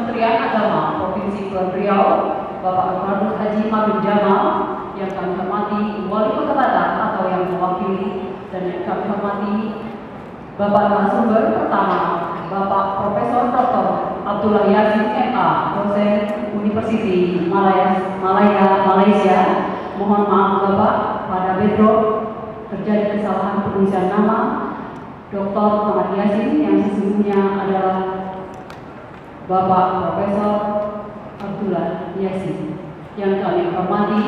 Kementerian Agama Provinsi Kepulauan Riau, Bapak Dr. Haji Mabid Jamal, yang kami hormati Wali Kota Batam atau yang mewakili, dan yang kami hormati Bapak narasumber pertama, Bapak Profesor Dr. Abdullah Yasin MA, dosen Universiti Malaya, Malaysia. Mohon maaf Bapak, pada backdrop terjadi kesalahan penulisan nama Dr. Muhammad Yasin yang sesungguhnya adalah Bapak Profesor Abdullah Yasin. Yang kami hormati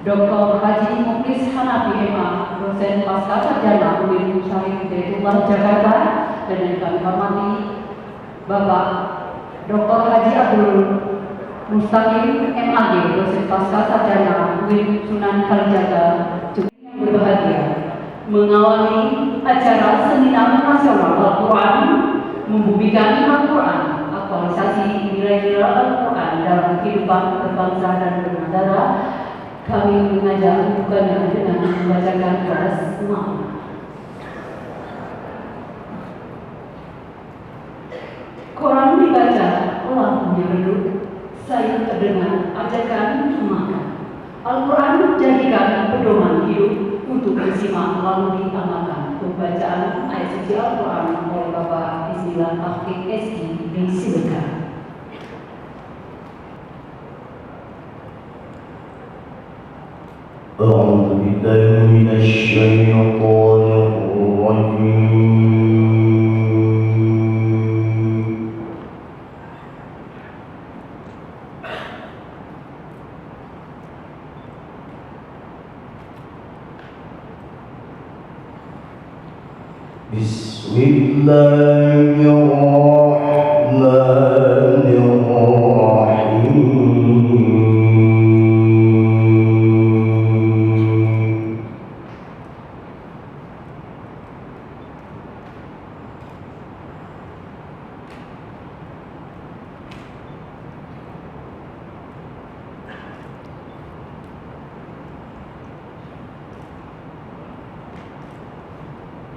Dr. Haji Muklis Hanafi MA, dosen Pascasarjana UIN Syarif Hidayatullah Jakarta, dan yang kami hormati Bapak Dr. Haji Abdul Mustaqim MAG, dosen Pascasarjana UIN Sunan Kalijaga. Yang berbahagia, mengawali acara seminar nasional Al-Quran, membumikan Al-Quran, aktualisasi nilai-nilai Al-Quran dalam kehidupan berbangsa dan bernegara. Kami mengajak bukannya dengan membacakan basmalah. Quran dibaca, lampunya redup, saya terdengar ajakan makan. Al-Quran jadikan pedoman hidup untuk disimak lalu diamalkan. Pembacaan ayat suci Al-Quran oleh Bapak Ismail Afif SI disilakan. أعوذ بالله من الشيطان الرجيم. بسم الله الرحمن الرحيم.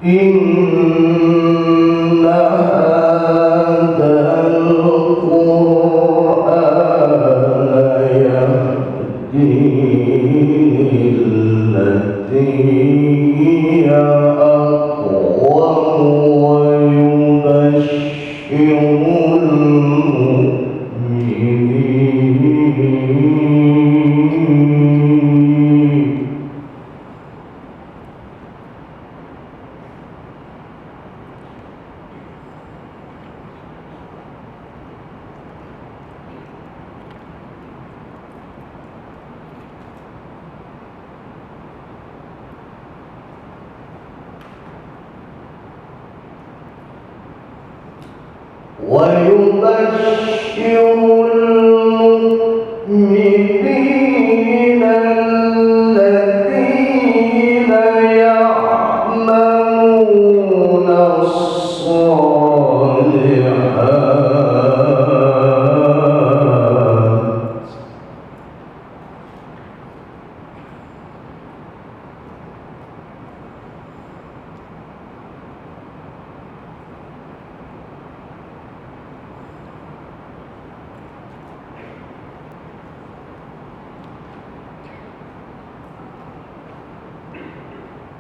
إن هذا القرآن يهدي للتي هي أقوم ويبشر المؤمنين الذين يعملون الصالحات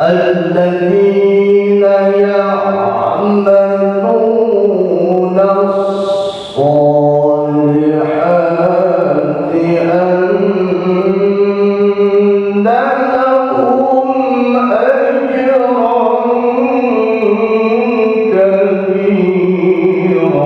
الذين يعملون الصالحات أن لهم أجرا كبيرا.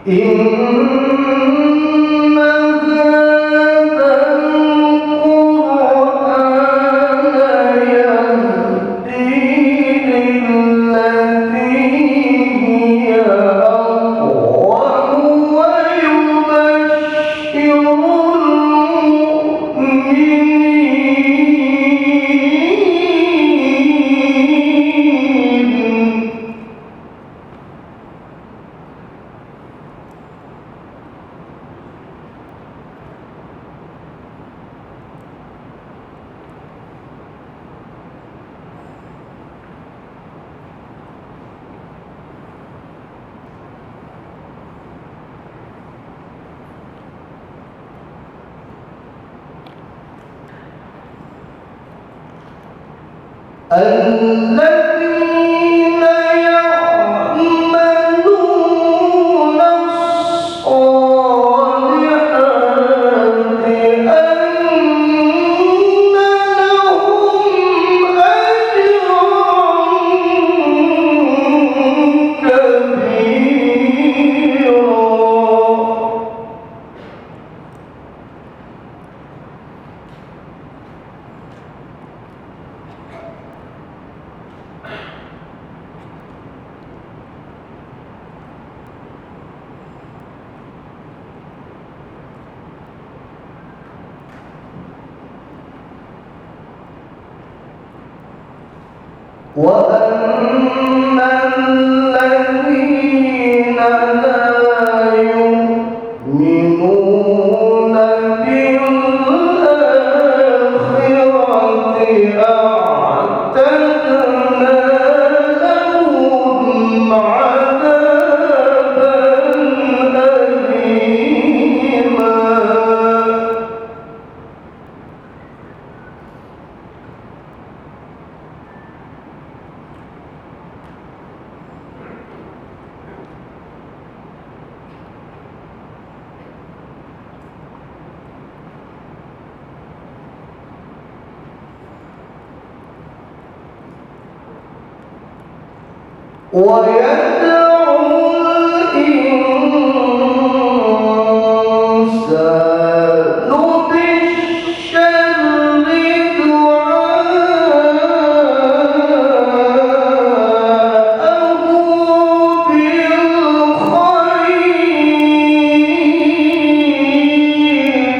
إن هذا القرآن يهدي للتي هي أقوم ويبشر المؤمنين الذين يعملون الصالحات أن لهم أجرا كبيرا. وأن الذين لا يؤمنون بالآخرة أعتدنا لهم عذابا أليما. ويدعو الإنسان بالشر دعاءه بالخير.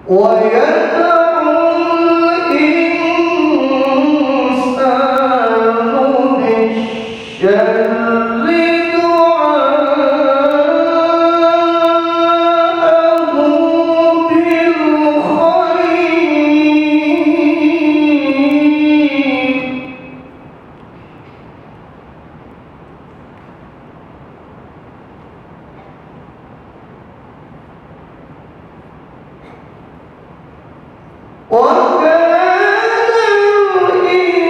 ويدعو الإنسان بالشر دعاءه بالخير. وكان الإنسان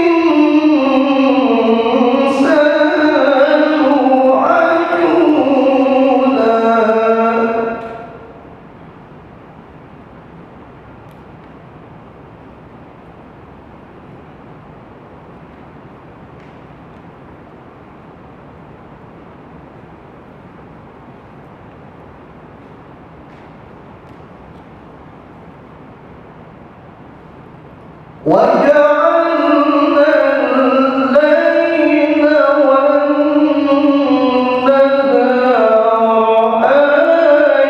عجولا. وجعلنا الليل والنهار آيتين.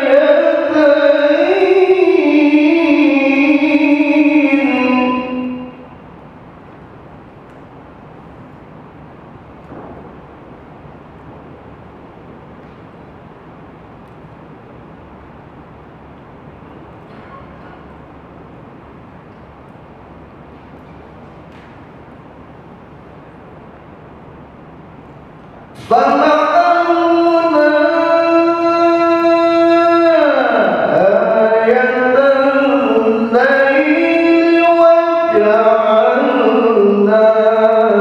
فمحونا آية الليل وجعلنا آية النهار.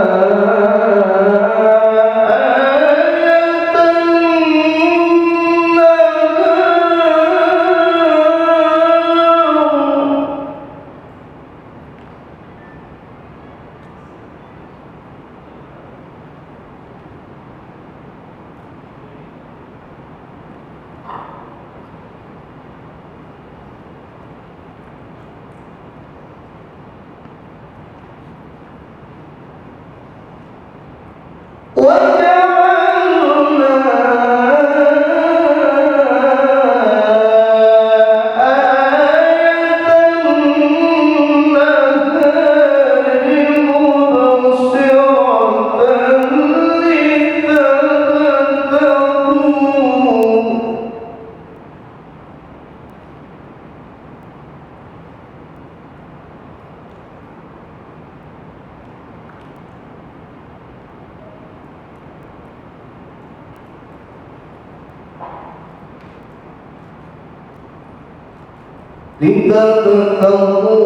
لتبتغوا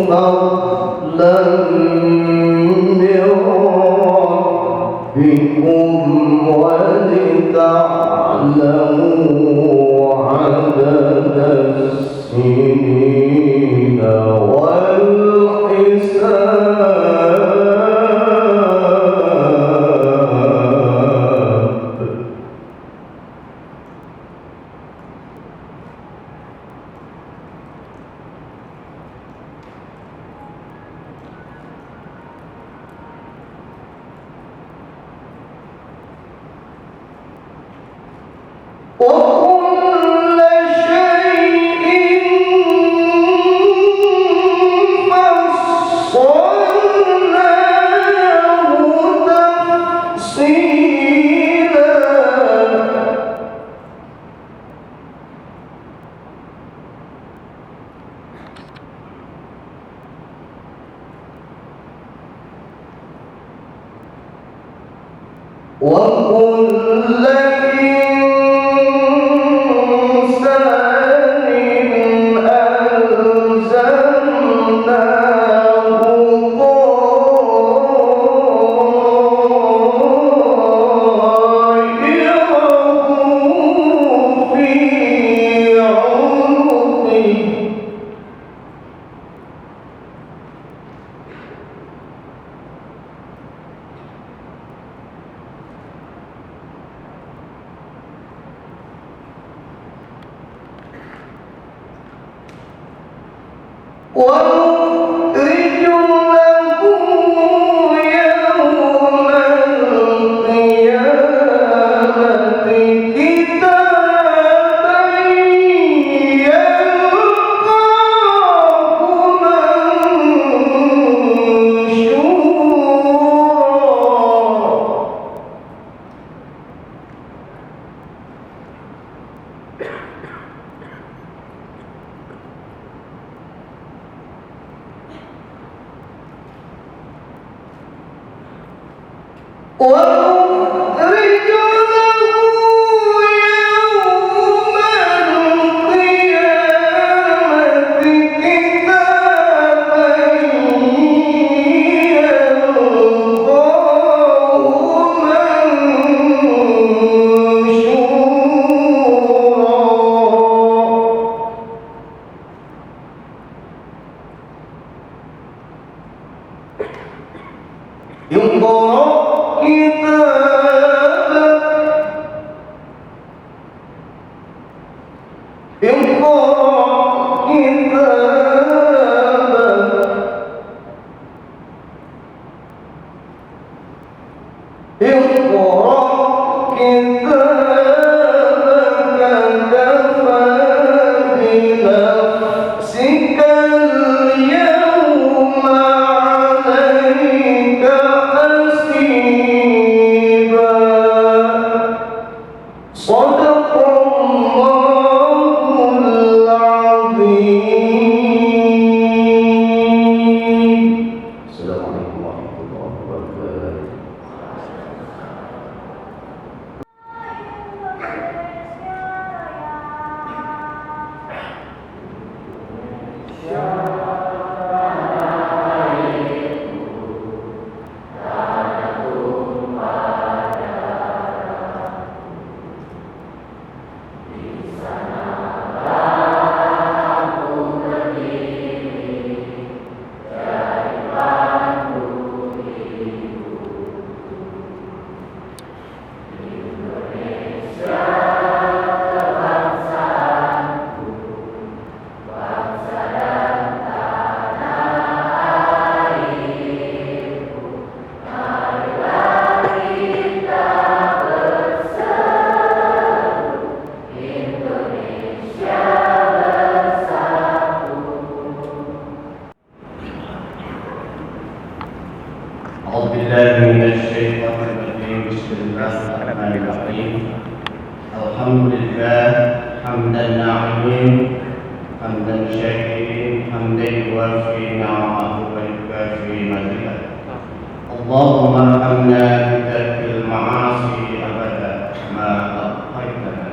فضلا من ربكم ولتعلموا عدد السنين والحساب. وكل شيء فصلناه تفصيلا. وكل إنسان ألزمناه طائره في عنقه. ونخرج له يوم القيامة كتابا يلقاه ونخرج له يوم القيامة كتابا يلقاه منشورا. اقرأ كتابك اقرأ كتابك اقرأ كتابك كفى بنفسك اليوم عليك حسيبا. صدق الله العظيم. السلام عليكم ورحمة الله وبركاته. أعوذ بالله من الشيطان الرجيم. بسم الله الرحمن الرحيم. الحمد لله حمدا ناعمين حمدا شاكرين حمدا يوافي نعمه ويكافي مزيدا. اللهم ارحمنا بترك المعاصي أبدا ما أبقيتنا،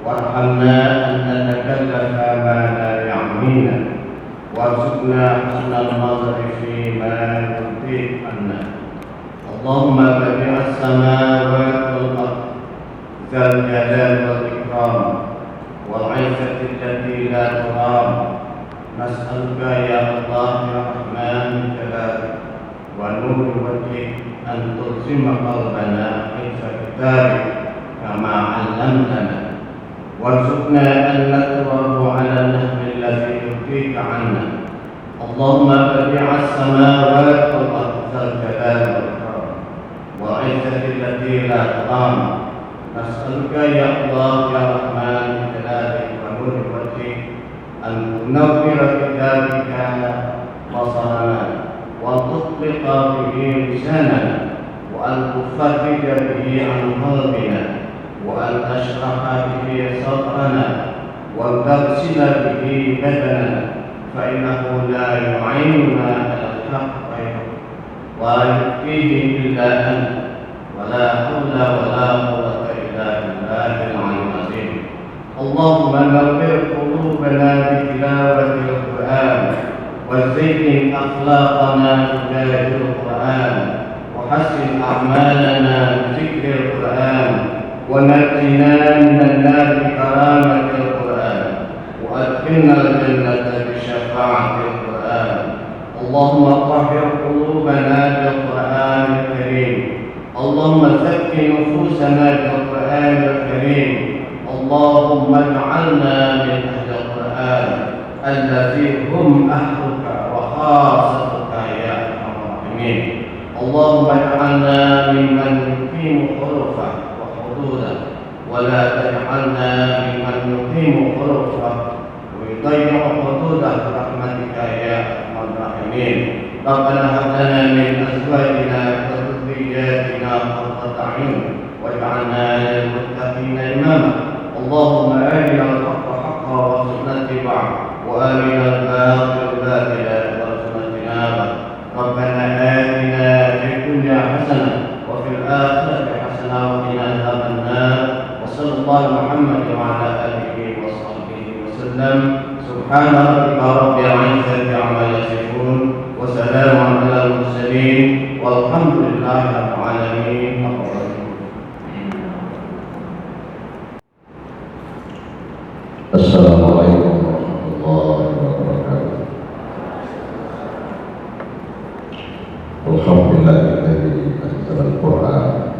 وارحمنا أن نتكلف ما لا يعلم اللهم بديع السماوات والأرض ذا الجلال والإكرام والعزة التي لا ترام، نسألك يا الله يا رحمن جلالك ونور وجهك أن تلزم قلبنا حفظ كتابك كما علمتنا، وارزقنا أن نتوب على النهج الذي يرضيك عنا. اللهم بديع السماوات والأرض ذا الجلال والإكرام والعزة التي لا ترام، نسألك يا الله يا رحمن جلالك ونور وجهك أن تنور كتابك بصرنا وتطلق به لساننا وأن تفرج به عن قلبنا وأن تشرح به صدرنا وأن تغسل به بدننا، فإنه لا يعيننا على الحق غيرك ولا يؤتيه إلا أنت، ولا حول ولا قوة إلا بالله العلي العظيم. اللهم نور قلوبنا بتلاوة القرآن وزين أخلاقنا بتلاوة القرآن وحسن أعمالنا بذكر القرآن ونجنا من النار بكرامة القرآن وأدخلنا الجنة بشفاعة القرآن. اللهم طهر قلوبنا بالقرآن الكريم، اللهم زك نفوسنا بالقرآن الكريم، اللهم اجعلنا من أهل القرآن الذي هم أهلك وخاصتك يا أرحم الراحمين. اللهم اجعلنا ممن يقيم حروفه وحدوده، ولا تجعلنا ممن يقيم حروفه ويضيع حدوده برحمتك يا أرحم الراحمين. ربنا هب لنا من أزواجنا وذرياتنا قرة أعين واجعلنا للمتقين إماما. اللهم أرنا الحق حقا وارزقنا اتباعه وأرنا الباطل باطلا وارزقنا اجتنابه. ربنا آتنا في الدنيا حسنة وفي الآخرة حسنة وقنا عذاب النار. وصلى الله على محمد وعلى آله وصحبه وسلم. سبحان ربك رب العزة عما يصفون وسلام على المرسلين والحمد لله رب العالمين. Assalamualaikum warahmatullahi wabarakatuh. Alhamdulillahilladzi anzala al-Qur'an.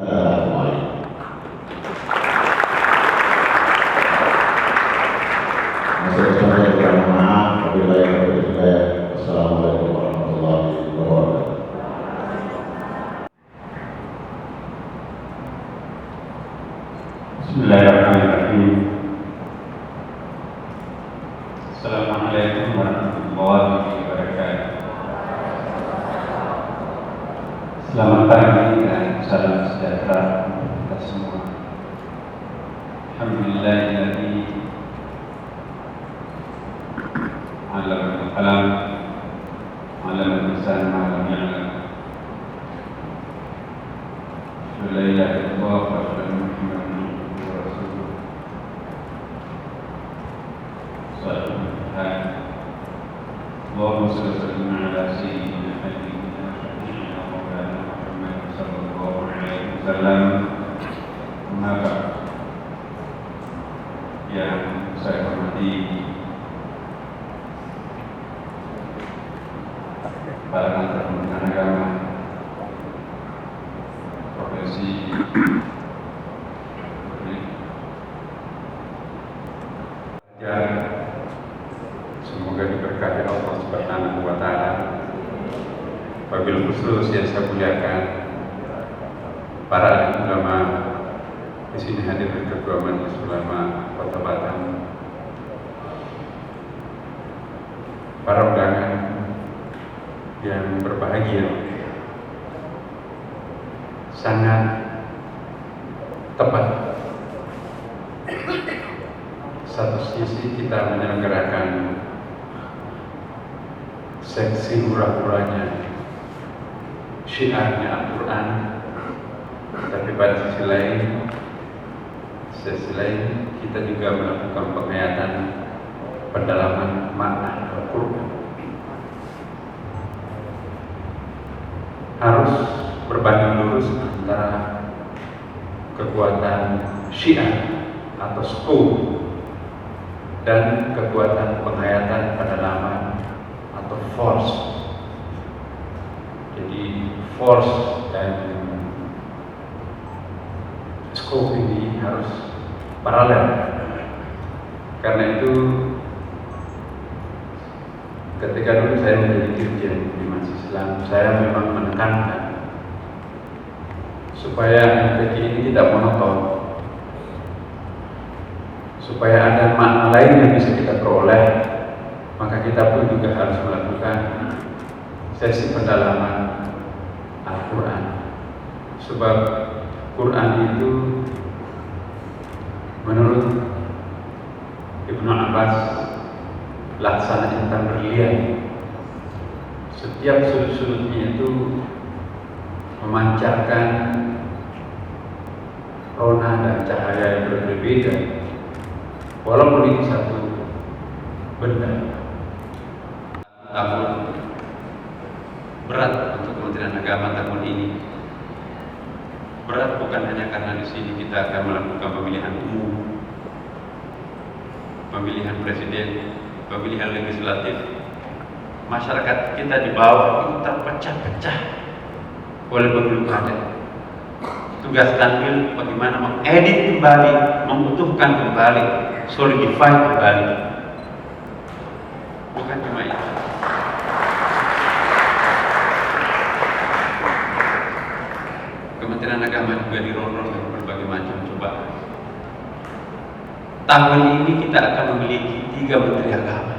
Assalamualaikum. Saya yang maaf apabila yang berbeda. Assalamualaikum warahmatullahi wabarakatuh. Bismillahirrahmanirrahim. Assalamualaikum warahmatullahi wabarakatuh. Selamat pagi dan salam sejahtera untuk kita semua. Alhamdulillahilladzi 'allamal qalam 'allamal insana ma lam ya'lam. La ilaha illallah wa la Muhammadan wa rasuluh. Allahumma shalli wa sallim ala sayyidina habibina wa maulana Muhammad sallallahu alaihi wasallam. Amma ba'd. Yang saya hormati para antar agama profesi semoga diberkahi Allah Subhanahu wa taala. Wabil khusus yang saya muliakan para ulama di sini hadir Ketua Majelis Ulama Kota Batam, para undangan yang berbahagia. Sangat tepat satu sisi kita menyelenggarakan seksi hura-huranya syiarnya Al-Quran, tapi pada sisi lain kita juga melakukan penghayatan pendalaman makna Al-Quran. Harus bagus antara kekuatan Syiah atau SCO dan kekuatan penghayatan pendalaman atau force. Jadi force dan SCO ini harus paralel. Karena itu ketika dulu saya menjadi dirjen di Masjid Islam, saya memang menekankan supaya MTQ ini tidak monoton, supaya ada makna lain yang bisa kita peroleh, maka kita pun juga harus melakukan sesi pendalaman Al-Quran. Sebab Quran itu menurut Ibnu Abbas laksana intan berlian. Setiap sudut-sudutnya itu memancarkan rona dan cahaya yang berbeda, walaupun ini satu benda. Tahun berat untuk Kementerian Agama tahun ini. Berat bukan hanya karena di sini kita akan melakukan pemilihan umum, pemilihan presiden, pemilihan legislatif. Masyarakat kita di bawah itu terpecah-pecah oleh pemilu kada. Tugas Kanwil bagaimana mengedit kembali, mengutuhkan kembali, solidify kembali. Bukan cuma itu. Kementerian Agama juga dironron dengan berbagai macam cobaan. Tahun ini kita akan memiliki 3 menteri agama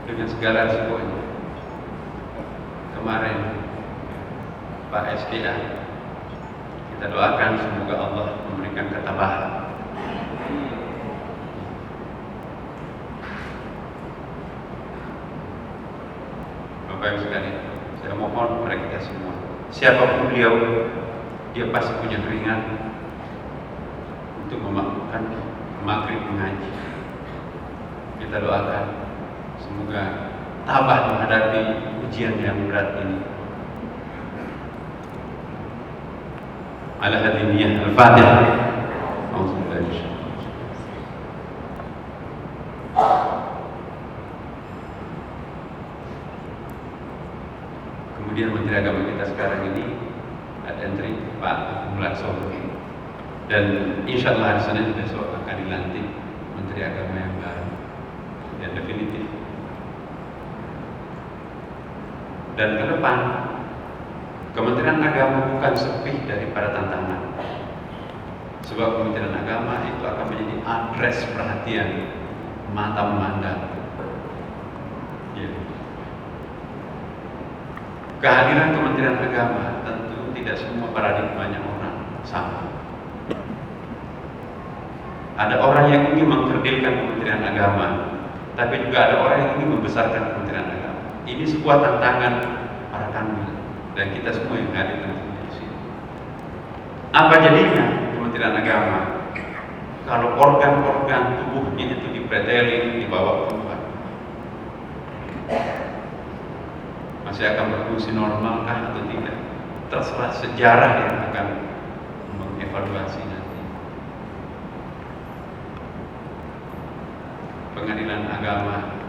dengan segala risikonya. Kemarin Pak SDA, kita doakan semoga Allah memberikan ketabahan. Bapak Ibu sekalian, saya mohon kepada kita semua, siapapun beliau, dia pasti punya keringat untuk memakmurkan maghrib mengaji. Kita doakan semoga tabah menghadapi ujian yang berat ini. Ala hadiniyah al-Fatihah. Kemudian Menteri Agama kita sekarang ini ada Menteri Pak Mulaksono, dan insya Allah hari Senin besok akan dilantik Menteri Agama yang baru yang definitif. Dan ke depan Kementerian Agama bukan sepi daripada tantangan, sebab Kementerian Agama itu akan menjadi adres perhatian mata memandang. Ya. Kehadiran Kementerian Agama tentu tidak semua paradigmanya orang sama. Ada orang yang ingin mengkerdilkan Kementerian Agama, tapi juga ada orang yang ingin membesarkan Kementerian Agama. Ini sebuah tantangan para kanwil dan kita semua yang hadir di sini. Apa jadinya Kementerian Agama kalau organ-organ tubuhnya itu dipreteli di bawah Tuhan? Masih akan berfungsi normal kah atau tidak? Terserah sejarah yang akan mengevaluasi nanti. Pengadilan Agama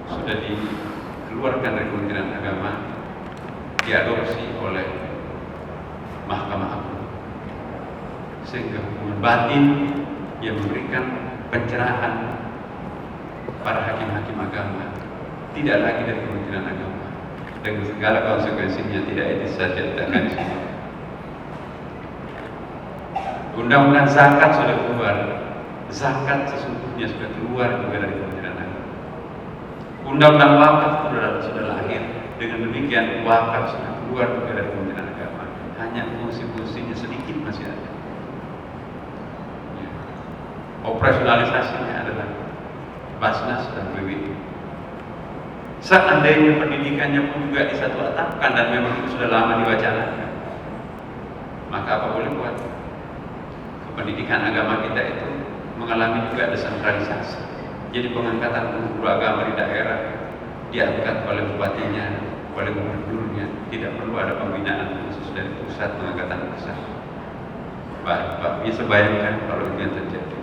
sudah dikeluarkan dari Kementerian Agama, diadopsi oleh Mahkamah Agung, sehingga hubungan batin yang memberikan pencerahan para hakim-hakim agama tidak lagi dari Kementerian Agama, dengan segala konsekuensinya tidak etis saja diletakkan di sini. Undang-undang zakat sudah keluar, zakat sesungguhnya sudah keluar juga dari Kementerian Agama. Undang-undang wakaf sudah lahir, dengan demikian wakaf sudah keluar juga dari Kementerian Agama. Hanya fungsi-fungsinya sedikit masih ada. Ya. Operasionalisasinya adalah Basnas dan BWI. Seandainya pendidikannya pun juga disatu atapkan dan memang itu sudah lama diwacanakan, maka apa boleh buat? Pendidikan agama kita itu mengalami juga desentralisasi. Jadi pengangkatan guru agama di daerah diangkat oleh bupatinya, kepada gubernurnya, tidak perlu ada pembinaan khusus dari pusat pengangkatan besar. Pak bisa bayangkan kalau itu yang terjadi.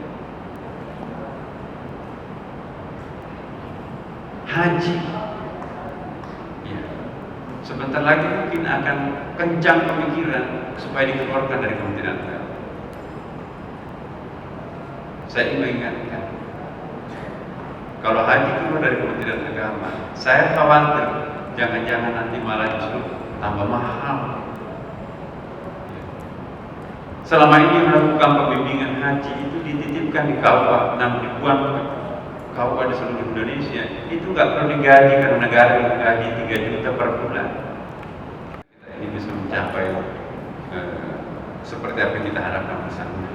Haji, ya, sebentar lagi mungkin akan kencang pemikiran supaya dikeluarkan dari Kementerian Agama. Saya ingin mengingatkan, kalau haji keluar dari Kementerian Agama, saya khawatir jangan-jangan nanti malah justru tambah mahal. Selama ini melakukan pembimbingan haji itu dititipkan di KUA 6 ribuan KUA di seluruh Indonesia. Itu nggak perlu digaji karena negara gaji 3 juta per bulan. Kita ini bisa mencapai seperti apa yang kita harapkan bersama.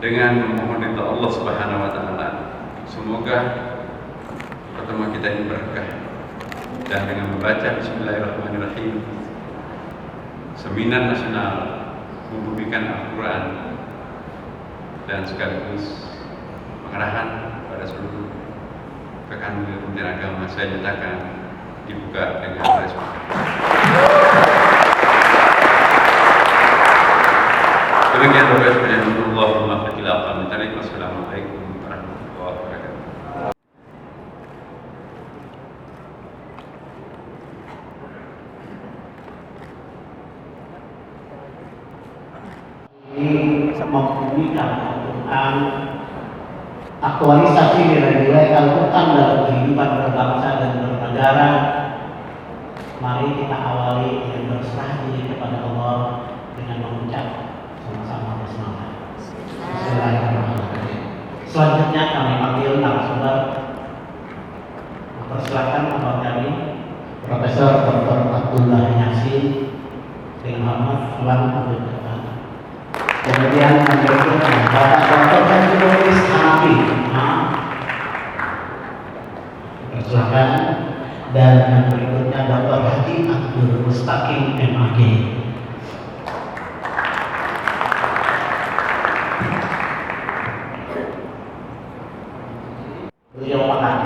Dengan memohon ridha Allah Subhanahu Wa Taala, semoga pertemuan kita ini berkah. Dan dengan membaca Bismillahirrahmanirrahim, seminar nasional membumikan Al-Quran dan sekaligus pengarahan pada seluruh rekan Kementerian Agama, saya nyatakan dibuka dengan respon. Demikian doa saya. Allahumma fatilafan. Wassalamualaikum warahmatullahi wabarakatuh. Ini membumikan tentang aktualisasi nilai-nilai Al-Quran dalam kehidupan berbangsa dan bernegara. Mari kita awali dengan berserah diri kepada Allah dengan mengucap sama-sama bersemangat. Bismillahirrahmanirrahim. Selanjutnya kami panggil narasumber. Persilakan Bapak kami Profesor Dr. Abdullah Yasin dengan hormat ulang untuk kemudian berikutnya Bapak Dr. Haji Hanafi, persilakan, dan berikutnya Dr. Haji Abdul Mustaqim MAG. Beliau pakar,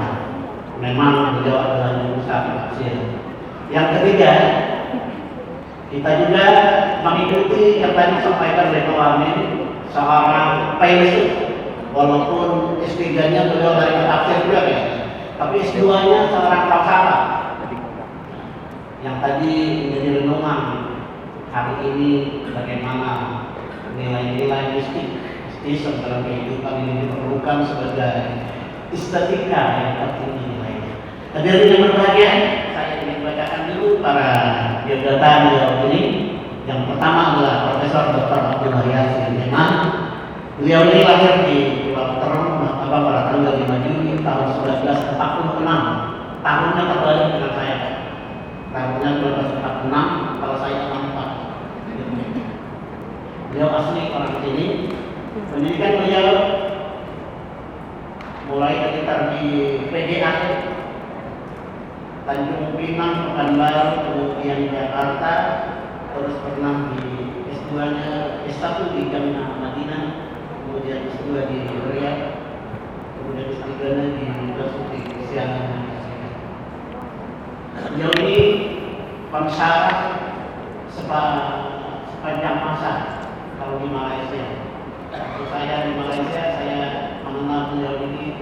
memang beliau adalah jurusan tafsir. Yang ketiga, kita juga mengikuti yang tadi disampaikan oleh Pak Wamen, seorang filsuf, walaupun S3-nya beliau dari tafsir juga ya, tapi S2-nya seorang falsafah. Yang tadi menjadi renungan hari ini bagaimana nilai-nilai mistis dalam kehidupan ini diperlukan sebagai estetika yang tertinggi nilainya. Hadirin yang berbahagia, saya ingin bacakan dulu para biodata beliau ini. Yang pertama adalah Profesor Dr. Abdullah Yasin. Beliau ini lahir di Pulau Terong, pada tanggal 5 Juni tahun 1946. Tahunnya terbalik dengan saya. Tahunnya 1946, kalau saya 64. Beliau asli orang sini. Pendidikan beliau mulai sekitar di PGA, Tanjung Pinang, Pekanbaru, kemudian Jakarta, terus pernah di S2-nya S1 di Jami'ah Madinah, kemudian S2 di Riyadh, kemudian S3-nya di University Kristiana. Beliau ini pensyarah sepanjang masa kalau di Malaysia. Waktu saya di Malaysia, saya mengenal beliau ini,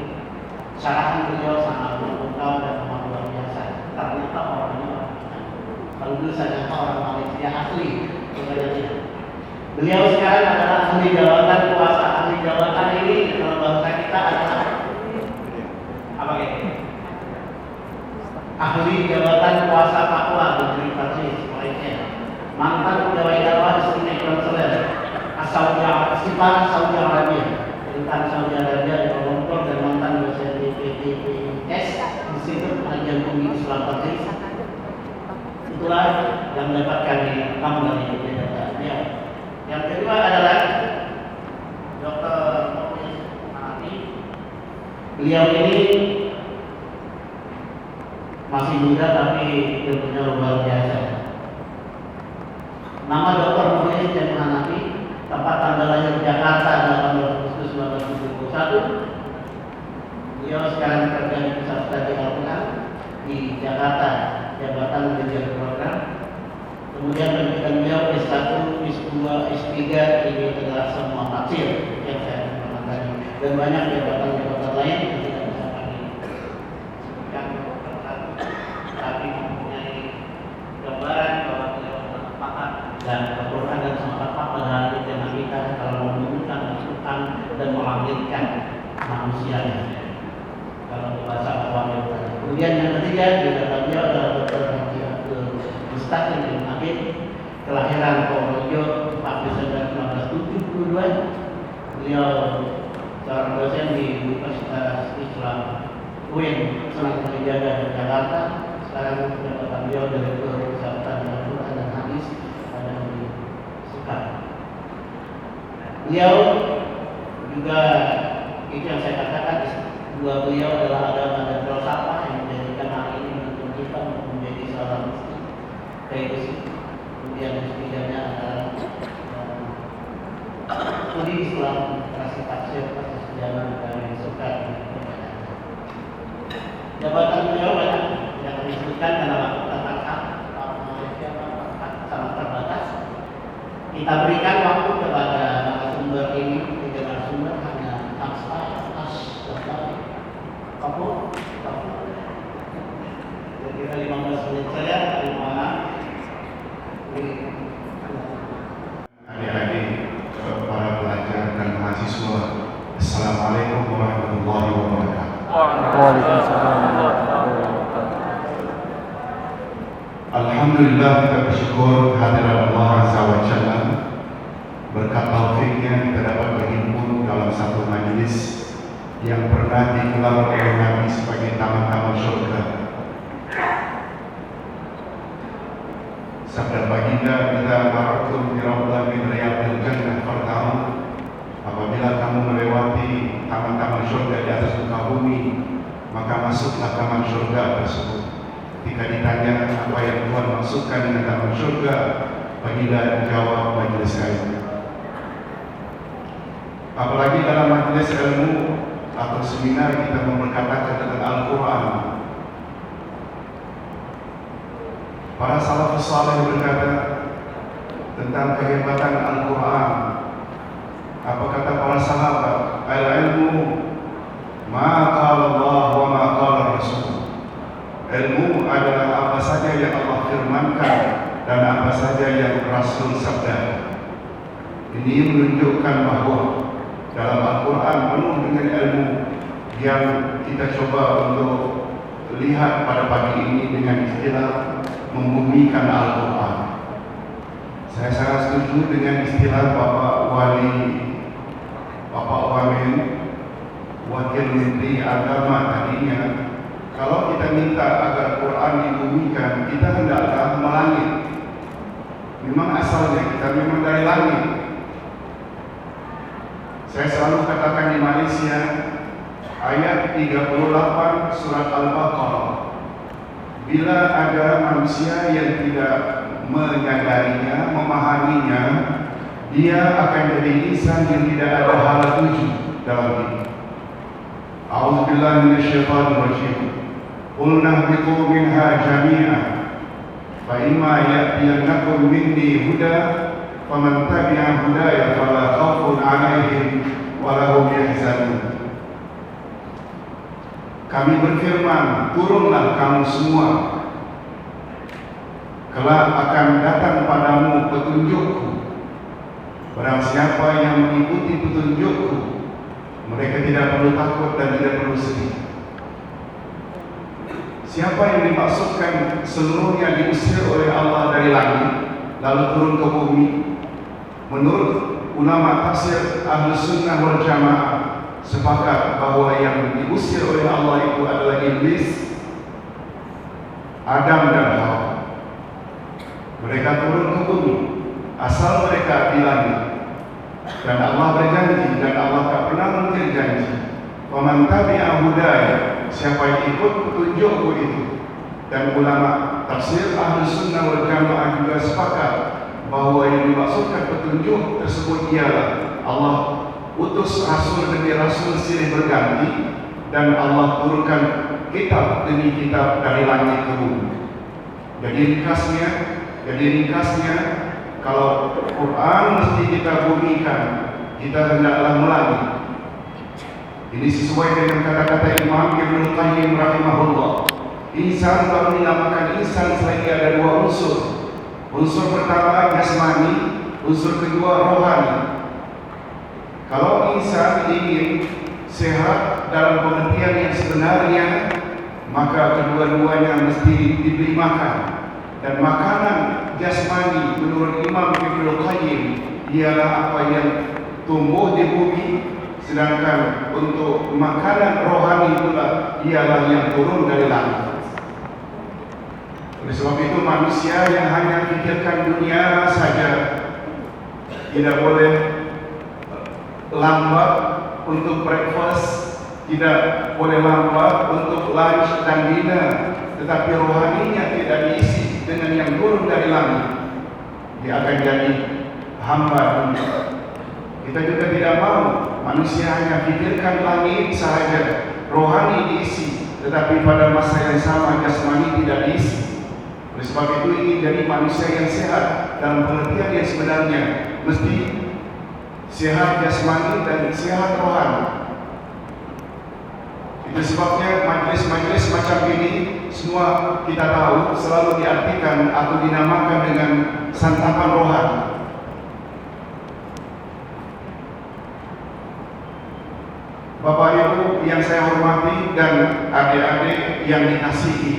syarahan beliau sangat lengkap dan amat luar biasa. Ternyata orangnya kalau dulu saya nyangka orang Malaysia asli, sebenarnya. Beliau sekarang adalah ahli jabatan kuasa. Ahli jabatan ini dalam bahasa kita adalah apa gitu? Ahli jabatan kuasa Papua Negeri Persis, Malaysia. Mantan pegawai dakwah di Sini Konsuler Saudi Arabia, tentang Saudi Arabia di Kuala Lumpur, dan mantan dosen di PTPS Institut Pengajian Tinggi Islam Persis. Itulah yang dapat kami rekam dari biodata. Yang kedua adalah Dr. Hanafi. Beliau ini masih muda tapi ilmunya luar biasa. Nama Dr. Hanafi, tempat tanggal lahir Jakarta 18 Agustus 1971. Beliau sekarang bekerja di Pusat Studi Al-Quran di Jakarta, jabatan Dirjen Kemudian pendidikan beliau S1, S2, S3 ini adalah semua tafsir yang saya pernah tadi, dan banyak jabatan-jabatan lain yang tidak bisa kami sebutkan persatu, tapi mempunyai gambaran bahwa beliau adalah pakar dan Al-Quran dan semua pakar pada hal dinamika kalau menunjukkan masukan dan melahirkan manusianya. Kalau bahasa awam. Kemudian yang ketiga di dalam beliau adalah Dr. Haji Abdul Mustaqim bin Habib, kelahiran Purworejo 4 Desember 1972. Beliau seorang dosen di Universitas Islam UIN Sunan Kalijaga Jakarta. Sekarang jabatan beliau Direktur Kesehatan Al-Quran dan Hadis pada Suka. Beliau juga itu yang saya katakan, dua beliau adalah agama dan falsafah yang menjadikan hal ini menuntun kita untuk menjadi seorang muslim. Kemudian ketiganya adalah studi Islam, kasih tafsir, kasih sejarah dan suka. Jabatan beliau banyak yang kami sebutkan karena waktu sangat terbatas. Kita berikan waktu kepada narasumber ini, tiga narasumber hanya kira 15 menit saja. Terima kasih. Adik-adik, para pelajar dan mahasiswa, Assalamualaikum warahmatullahi wabarakatuh. Alhamdulillah, kita bersyukur hadirat Allah Azza wa Jalla. Berkat taufiknya kita dapat berhimpun dalam satu majelis yang pernah digelar oleh Nabi sebagai taman-taman surga. Sabda baginda, "Idza marartum bi rawdatin min riyadil jannah farta'u." Apabila kamu melewati taman-taman surga di atas muka bumi, maka masuklah taman surga tersebut. Ketika ditanya apa yang Tuhan maksudkan dengan taman surga, baginda jawab majelis ilmu. Apalagi dalam majelis ilmu atau seminar kita memperkatakan tentang Al-Quran. Para salafus saleh berkata tentang kehebatan Al-Quran. Apa kata para sahabat? Al-ilmu ma qala Allah wa ma qala Rasul. Ilmu adalah apa saja yang Allah firmankan dan apa saja yang Rasul sabda. Ini menunjukkan bahwa dalam Al-Quran penuh dengan ilmu yang kita coba untuk lihat pada pagi ini dengan istilah membumikan Al-Quran. Saya sangat setuju dengan istilah Bapak Wali, Bapak Wamen, Wakil Menteri Agama tadinya. Kalau kita minta agar Quran dibumikan, kita hendaklah melangit. Memang asalnya kita memang dari langit. Saya selalu katakan di Malaysia, ayat 38 surat Al-Baqarah, bila ada manusia yang tidak menyadarinya, memahaminya, dia akan jadi insan yang tidak ada hala tuju dalam hidup. A'udzubillahi minasyaitonir rajim. Qul nahbitu minha jami'an fa imma ya'tiyannakum minni huda faman tabi'a hudaya fala khaufun 'alaihim wa lahum yahzanun. Kami berfirman, turunlah kamu semua, kelak akan datang padamu petunjukku. Barang siapa yang mengikuti petunjukku, mereka tidak perlu takut dan tidak perlu sedih. Siapa yang dimaksudkan seluruhnya diusir oleh Allah dari langit lalu turun ke bumi? Menurut ulama tafsir Ahlus Sunnah wal Jamaah sepakat bahwa yang diusir oleh Allah itu adalah iblis, Adam dan Hawa. Mereka turun ke bumi, asal mereka di langit. Dan Allah berjanji, dan Allah tak pernah mengingkari janji. Faman tabi'a hudaya, siapa yang ikut petunjukku itu. Dan ulama tafsir Ahlus Sunnah wal Jamaah juga sepakat bahwa yang dimaksudkan petunjuk tersebut ialah Allah utus rasul demi rasul silih berganti, dan Allah turunkan kitab demi kitab dari langit ke bumi. Jadi ringkasnya, Jadi ringkasnya, kalau Quran mesti kita bumikan, kita hendaklah melangit. Ini sesuai dengan kata-kata Imam Ibnu Qayyim rahimahullah. Insan baru dinamakan insan selagi ada dua unsur. Unsur pertama jasmani, unsur kedua rohani. Kalau insan ingin sehat dalam pengertian yang sebenarnya, maka kedua-duanya mesti diberi makan. Dan makanan jasmani menurut Imam Ibnu Qayyim ialah apa yang tumbuh di bumi, sedangkan untuk makanan rohani pula ialah yang turun dari langit. Oleh sebab itu manusia yang hanya fikirkan dunia saja tidak boleh lambat untuk breakfast, tidak boleh lambat untuk lunch dan dinner, tetapi rohaninya tidak diisi dengan yang turun dari langit, dia akan jadi hamba dunia. Kita juga tidak mau manusia hanya fikirkan langit sahaja, rohani diisi, tetapi pada masa yang sama jasmani tidak diisi. Oleh sebab itu ingin jadi manusia yang sehat dalam pengertian yang sebenarnya, mesti sehat jasmani dan sehat rohani. Itu sebabnya majlis-majlis macam ini semua kita tahu selalu diartikan atau dinamakan dengan santapan rohani. Bapak Ibu yang saya hormati dan adik-adik yang dikasihi,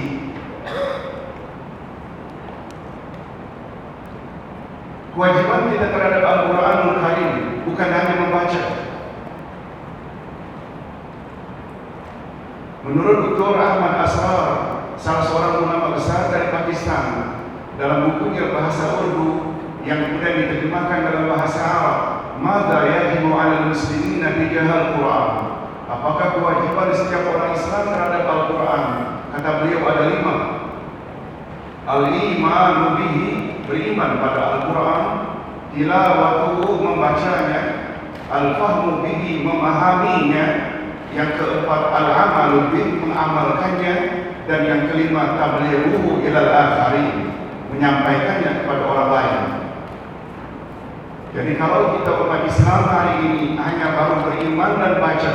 kewajiban kita terhadap Al-Quranul Karim bukan hanya membaca. Menurut Dr. Ahmad Asrar, salah seorang ulama besar dari Pakistan, dalam bukunya bahasa Urdu yang kemudian diterjemahkan dalam bahasa Arab, "Madza yajibu 'alal muslimina tijahal Quran?" Apakah kewajiban setiap orang Islam terhadap Al-Quran? Kata beliau ada 5. Al-imanu bihi, beriman pada Al-Quran, tilawatuhu, membacanya, al-fahmu bihi, memahaminya, yang keempat al-amalu bihi, mengamalkannya, dan yang kelima tablighuhu ilal akharin, menyampaikannya kepada orang lain. Jadi kalau kita umat Islam hari ini hanya baru beriman dan baca,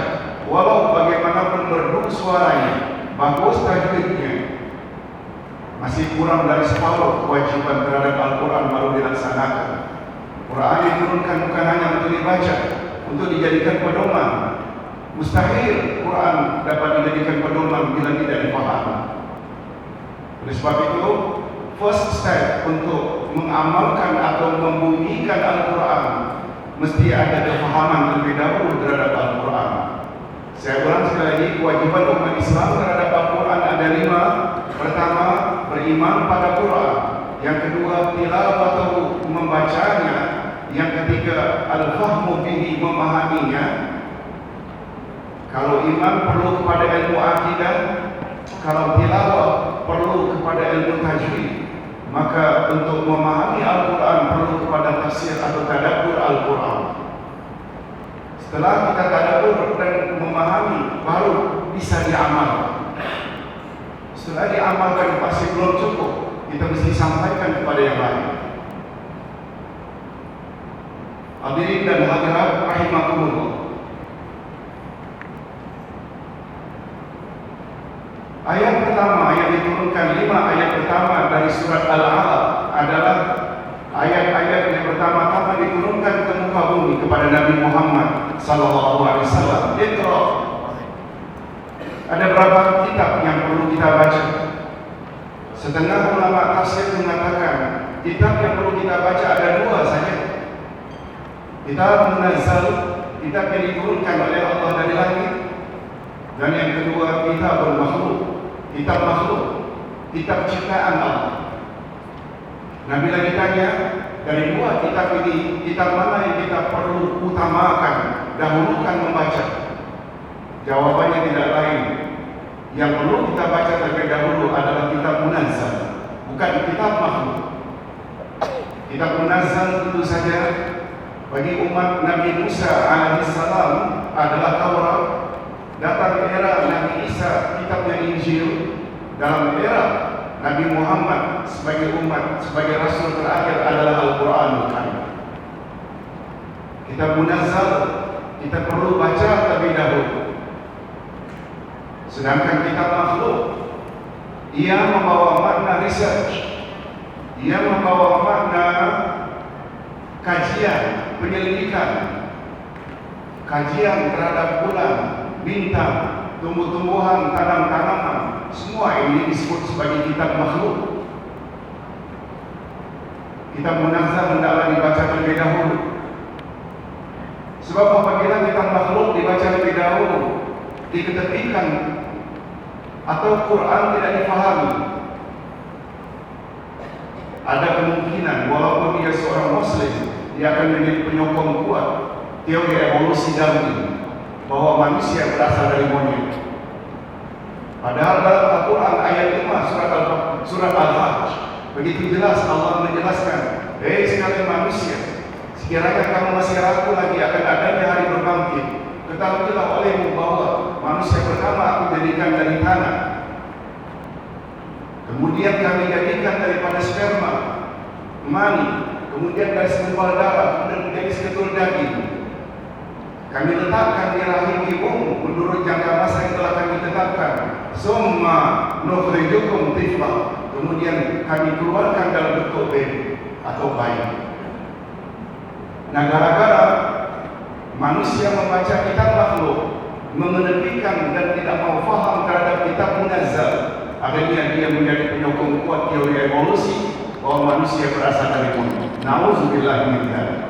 walau bagaimanapun merdu suaranya, bagus tajwidnya, masih kurang dari separuh kewajiban terhadap Al-Quran baru dilaksanakan. Quran diturunkan bukan hanya untuk dibaca, untuk dijadikan pedoman. Mustahil Quran dapat dijadikan pedoman bila tidak dipahami. Oleh sebab itu, first step untuk mengamalkan atau membumikan Al-Quran mesti ada kefahaman terlebih dahulu terhadap Al-Quran. Saya ulang sekali lagi, kewajiban umat Islam terhadap Al-Quran ada 5. Pertama, beriman pada Quran. Yang kedua, tilawatuhu, membacanya. Yang ketiga, al-fahmu bihi, memahaminya. Kalau iman perlu kepada ilmu akidah, kalau tilawah perlu kepada ilmu tajwid, maka untuk memahami Al-Quran perlu kepada tafsir atau tadabbur Al-Quran. Setelah kita tadabbur dan memahami, baru bisa diamalkan. Setelah diamalkan pasti belum cukup, kita mesti sampaikan kepada yang lain. Hadirin dan hadirat rahimakumullah. Ayat pertama yang diturunkan, 5 ayat pertama dari surat Al-Alaq adalah ayat-ayat yang pertama-tama diturunkan ke muka bumi kepada Nabi Muhammad sallallahu alaihi wasallam. Iqra. Ada berapa kitab yang perlu kita baca? Setengah ulama tafsir mengatakan kitab yang perlu kita baca ada 2 saja. Kitab munazzal, kitab yang diturunkan oleh Allah dari langit, dan yang kedua kitab makhluk, kitab makhluk, kitab ciptaan Allah. Nabi lagi tanya, dari 2 kitab ini, kitab mana yang kita perlu utamakan, dahulukan membaca? Jawabannya tidak lain. Yang perlu kita baca terlebih dahulu adalah kitab munazzal, bukan kitab makhluk. Kitab munazzal tentu saja bagi umat Nabi Musa alaihissalam adalah Taurat. Datang era Nabi Isa, kitabnya Injil. Dalam era Nabi Muhammad sebagai umat, sebagai Rasul terakhir adalah Al-Quranul Karim. Kitab munazzal kita perlu baca terlebih dahulu. Sedangkan kitab makhluk, ia membawa makna research, ia membawa makna kajian, penyelidikan, kajian terhadap bulan, bintang, tumbuh-tumbuhan, tanam-tanaman, semua ini disebut sebagai kitab makhluk. Kitab munazzal hendaklah dibaca terlebih dahulu. Sebab apabila kitab makhluk dibaca lebih dahulu, diketepikan atau Quran tidak difahami, ada kemungkinan walaupun dia seorang Muslim, dia akan menjadi penyokong kuat teori evolusi Darwin bahwa manusia berasal dari monyet. Padahal dalam Al-Quran ayat 5 surat Al-Hajj begitu jelas Allah menjelaskan, hei sekalian manusia, sekiranya kamu masih ragu lagi akan adanya hari berbangkit, ketahuilah olehmu bahwa manusia pertama aku jadikan dari tanah, kemudian kami jadikan daripada sperma, mani, kemudian dari segumpal darah, kemudian menjadi seketul daging. Kami letakkan di rahim ibumu menurut jangka masa yang telah kami tetapkan. Summa nukhrijukum tifla, kemudian kami keluarkan dalam bentuk baby atau bayi. Nah, gara-gara manusia membaca kitab makhluk, mengenepikan dan tidak mau faham terhadap kitab munazzal, akhirnya dia menjadi penyokong kuat teori evolusi bahwa manusia berasal dari monyet. Nauzubillah min dzalik.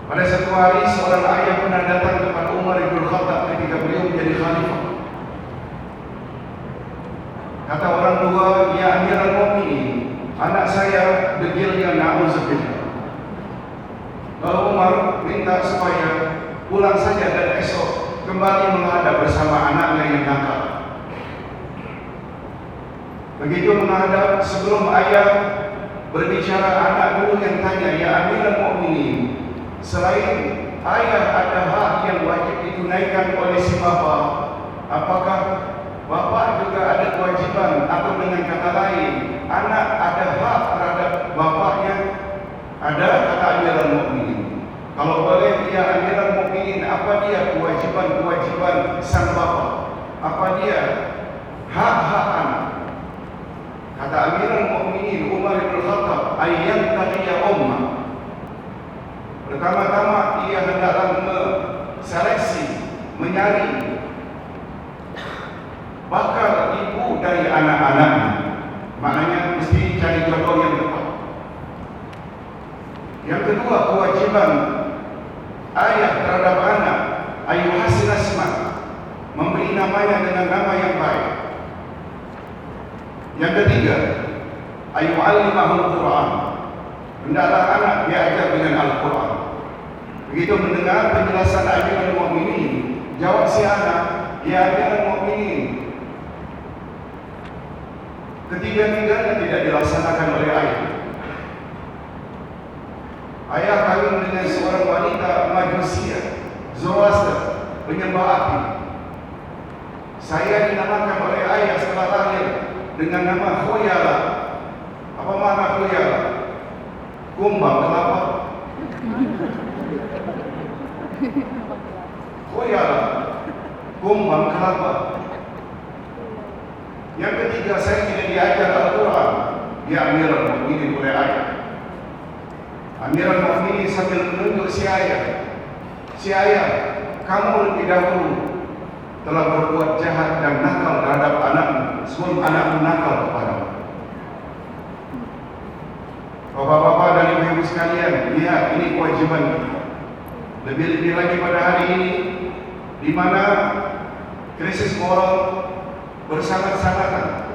Pada satu hari seorang ayah pernah datang kepada Umar bin Khattab ketika beliau menjadi khalifah. Kata orang tua, ya Amirul Mukminin, anak saya degilnya, na'udzubillah. Lalu Umar minta supaya pulang saja dan esok kembali menghadap bersama anaknya yang nakal. Begitu menghadap, sebelum ayah berbicara, anak dulu yang tanya, ya Amirul Mukminin, selain ayah ada hak yang wajib ditunaikan oleh si bapa, apakah bapak juga ada kewajiban, atau dengan kata lain, anak ada hak terhadap bapaknya? Ada, kata Amirul Mukminin. Kalau boleh dia Amirul Mukminin, apa dia kewajiban-kewajiban sang bapa? Apa dia hak-hak anak? Kata Amirul Mukminin Umar bin Khattab, ayyam taqiya ummah. Pertama-tama ia hendaklah seleksi, menyaring bakal ibu dari anak-anaknya. Maknanya mesti cari jodoh yang tepat. Yang kedua, kewajiban ayah terhadap anak, ayyuhasin asma, memberi namanya dengan nama yang baik. Yang ketiga, ayyu'allimahul Quran, hendaklah anak diajar dengan Al-Quran. Begitu mendengar penjelasan Amirul Mukminin, jawab si anak, ya Amirul Mukminin, ketiga-tiganya tidak dilaksanakan oleh ayah. Ayah kawin dengan seorang wanita Majusiyah, Zoroaster, penyembah api. Saya dinamakan oleh ayah setelah lahir dengan nama Khoyala. Apa makna Khoyala? Kumbang kelapa. Khoyala, kumbang kelapa. Yang ketiga, saya tidak diajar Al-Quran, ya Amirul Mukminin oleh ayah. Amirul Mukminin sambil menunjuk si ayah, kamu lebih dahulu telah berbuat jahat dan nakal terhadap anakmu sebelum anakmu nakal kepadamu. Bapak-bapak dan ibu-ibu sekalian, lihat ini kewajiban kita. Lebih-lebih lagi pada hari ini, di mana krisis moral bersangat-sangatan,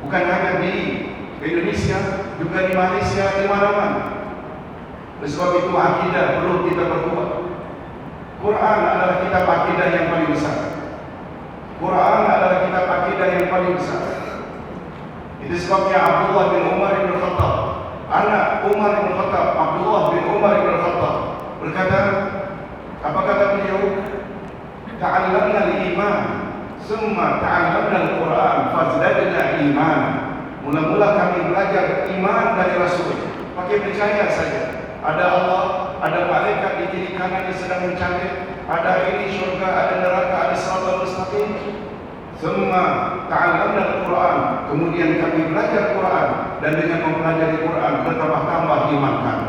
bukan hanya di Indonesia, juga di Malaysia, di mana-mana. Oleh sebab itu akidah perlu kita perkuat. Quran adalah kitab akidah yang paling besar. Quran adalah kitab akidah yang paling besar. Itu sebabnya Abdullah bin Umar bin Khattab, anak Umar bin Khattab, Abdullah bin Umar bin Khattab berkata, apa kata beliau? ta'allamna al-iman, summa ta'allamna al-Quran, fazdadna iman. Mula-mula kami belajar iman dari Rasul, pakai percaya saja. Ada Allah, ada malaikat di kiri kanan yang sedang mencatat, ada ini syurga, ada neraka, ada siratal mustaqim. Summa ta'allamna al-Quran, kemudian kami belajar Quran, dan dengan mempelajari Quran bertambah-tambah iman kami.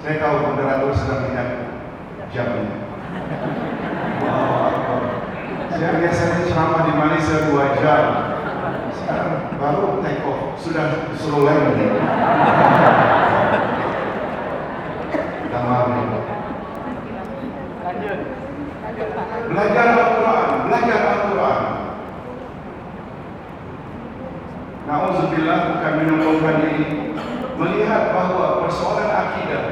Saya tahu moderator sedang lihat jamnya. Saya biasanya ceramah di Malaysia 2 jam. Sekarang baru take off, sudah disuruh lagi. Minta maaf ya. Belajar Al-Quran, belajar Al-Quran. Na'udzubillah, bukan menyombongkan diri, melihat bahwa persoalan akidah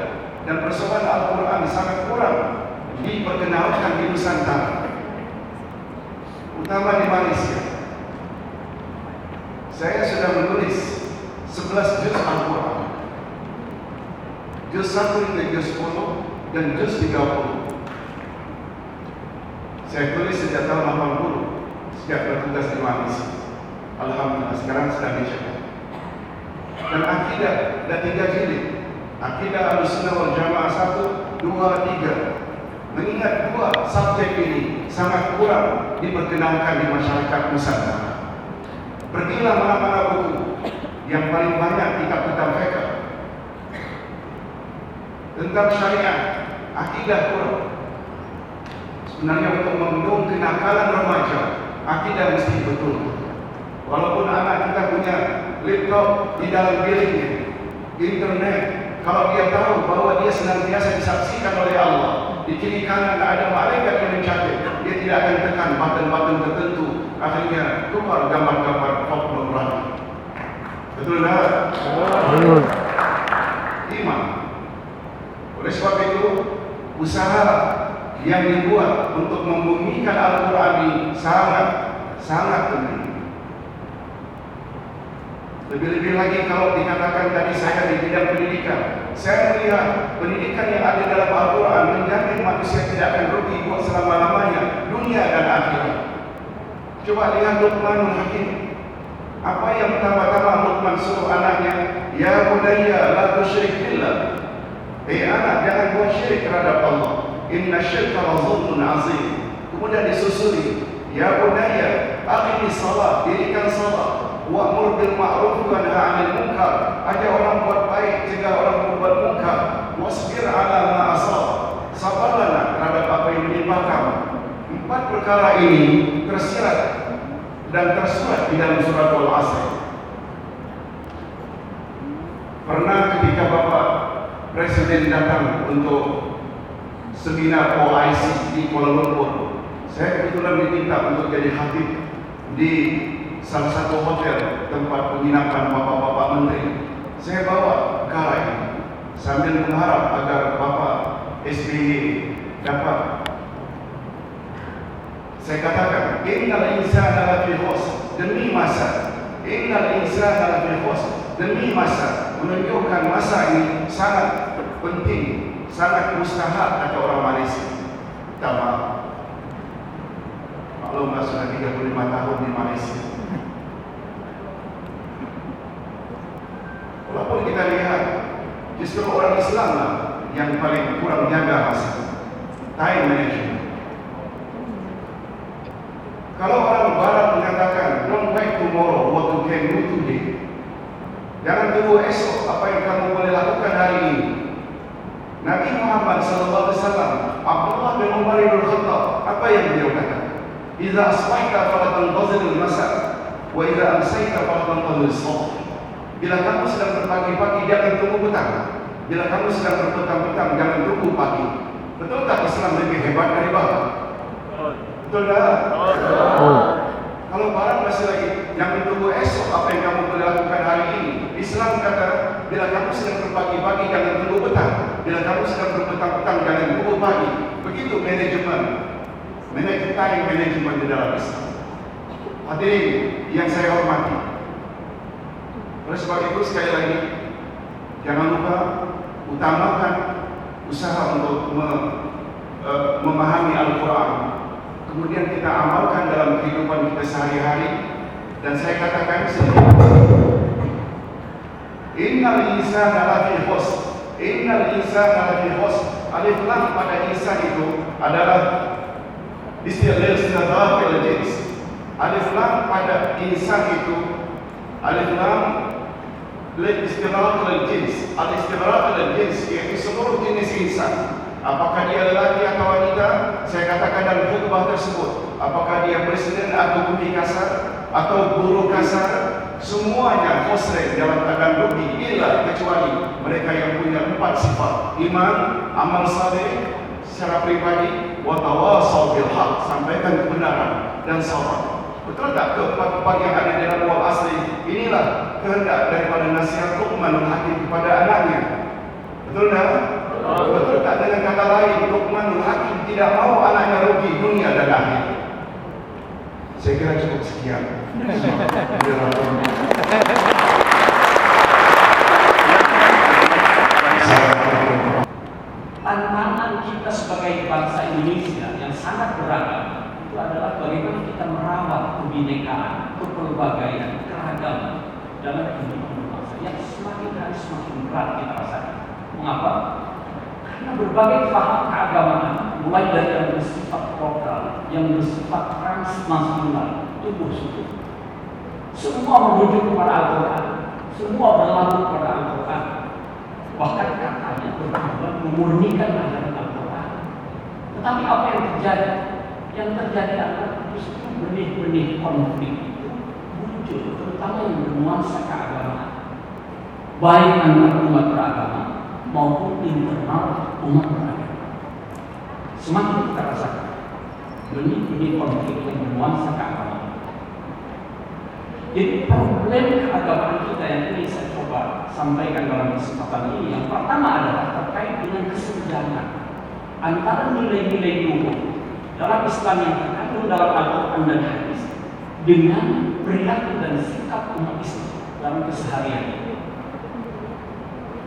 dan persoalan Al-Quran sangat kurang diperkenalkan di Nusantara, utama di Malaysia. Saya sudah menulis 11 juz Al-Quran, juz 1 hingga juz 10 dan juz 30. Saya tulis sejak tahun 80, sejak bertugas di Malaysia. Alhamdulillah, sekarang sedang dicetak. Dan akidah ada 3 jilid. Akidah Ahlussunnah wal Jamaah 1, 2, 3. Mengingat 2 subjek ini sangat kurang diperkenalkan di masyarakat Nusantara. Pergilah mana-mana buku yang paling banyak kitab-kitab fiqh tentang syariat, akidah kurang. Sebenarnya untuk membendung kenakalan remaja, akidah mesti betul. Walaupun anak kita punya laptop di dalam biliknya, internet, kalau dia tahu bahwa dia senantiasa disaksikan oleh Allah, di kiri kanan ada malaikat yang mencatat, dia tidak akan tekan button-button tertentu, akhirnya keluar gambar-gambar pornografi. Betul tak? Betul. Iman. Oleh sebab itu, usaha yang dibuat untuk membumikan Al-Quran ini sangat penting. Lebih-lebih lagi kalau dikatakan tadi saya di bidang pendidikan, saya melihat pendidikan yang ada dalam Al-Quran menjamin manusia tidak akan rugi buat selama-lamanya, dunia dan akhirat. Coba lihat Luqmanul Hakim. Apa yang pertama-tama Luqman suruh anaknya? Ya bunayya la tusyrik billah. Anak, jangan buat syirik terhadap Allah. Inna syirka la zulmun azim. Kemudian disusuli, ya bunayya aqimis salat, dirikan salat, wa'mur bil ma'ruf wa nahy 'anil munkar, ajak orang buat baik, cegah orang berbuat munkar, wasbir 'ala ma asab, sabarlah terhadap apa yang menimpa kamu. 4 perkara ini tersirat dan tersurat di dalam surat Al-Asr. Pernah ketika Bapak Presiden datang untuk seminar OIC di Kuala Lumpur, saya kebetulan diminta untuk jadi khatib di salah satu hotel tempat penginapan bapak-bapak menteri. Saya bawa perkara ini sambil mengharap agar Bapak SBY dapat. Saya katakan, innal insana lafi khusr, demi masa. Innal insana lafi khusr, demi masa. Menunjukkan masa ini sangat penting, sangat mustahak kata orang Malaysia. Pertama, maklumlah sudah 35 tahun di Malaysia. Walaupun kita lihat justru orang Islam lah yang paling kurang jaga masa, time management. Kalau orang Barat mengatakan don't wait tomorrow, what you can do today. Jangan tunggu esok apa yang kamu boleh lakukan hari ini. Nabi Muhammad SAW, Abdullah bin Umar bin Khattab, apa yang beliau kata? Idza asbahta fala tantazir al-masa, wa idza amsayta fala tantazir as-subh. Bila kamu sedang berpagi-pagi, jangan tunggu petang. Bila kamu sedang berpetang-petang, jangan tunggu pagi. Betul tak Islam lebih hebat dari Barat? Betul tak? Kalau Barat masih lagi, jangan tunggu esok apa yang kamu boleh lakukan hari ini. Islam kata, bila kamu sedang berpagi-pagi, jangan tunggu petang. Bila kamu sedang berpetang-petang, jangan tunggu pagi. Begitu manajemen time management di dalam Islam. Hadirin yang saya hormati, oleh sebab itu sekali lagi, jangan lupa utamakan usaha untuk memahami Al-Quran, kemudian kita amalkan dalam kehidupan kita sehari-hari, dan saya katakan innal insana lafi khusr, innal insana lafi khusr. Alif lam pada insan itu adalah istilah jenis. Alif lam pada insan itu, alif lam istilah jenis. Al-istilah jenis yaitu seluruh jenis insan. Apakah dia lelaki atau wanita? Saya katakan dalam khutbah tersebut, apakah dia presiden atau bumi kasar atau buruh kasar, semuanya khusrin dalam keadaan rugi, illa kecuali mereka yang punya 4 sifat: iman, amal saleh secara pribadi, wa tawasaw bil haq, sampaikan kebenaran, dan sabar. Betul tak keempat-empat yang ada dalam wal asli? Inilah kehendak daripada nasihat Luqmanul Hakim kepada anaknya. Betul tak? Betul tak? Dengan kata lain, Luqmanul Hakim tidak mau anaknya rugi dunia dan akhir. Saya kira cukup sekian. Tantangan kita sebagai bangsa Indonesia yang sangat beragam itu adalah bagaimana kita merawat kebinekaan, kepelbagaian, keragaman dalam kehidupan berbangsa yang semakin hari semakin berat kita rasakan. Mengapa? Karena berbagai paham keagamaan, mulai dari yang bersifat lokal, yang bersifat transnasional, tumbuh subur. Semua merujuk kepada Al-Quran, semua berlaku kepada Al-Quran. Bahkan katanya bertujuan memurnikan ajaran Al-Quran. Tetapi apa yang terjadi? Yang terjadi adalah justru benih-benih konflik itu muncul, terutama yang bernuansa keagamaan, baik antar umat beragama maupun internal umat beragama. Semakin kita rasakan benih-benih konflik yang bernuansa keagamaan. Jadi problem keagamaan kita yang ini saya coba sampaikan dalam kesempatan ini, yang pertama adalah terkait dengan kesenjangan antara nilai-nilai luhur dalam Islam yang terkandung dalam Al-Quran dan hadis dengan perilaku dan sikap umat Islam dalam keseharian.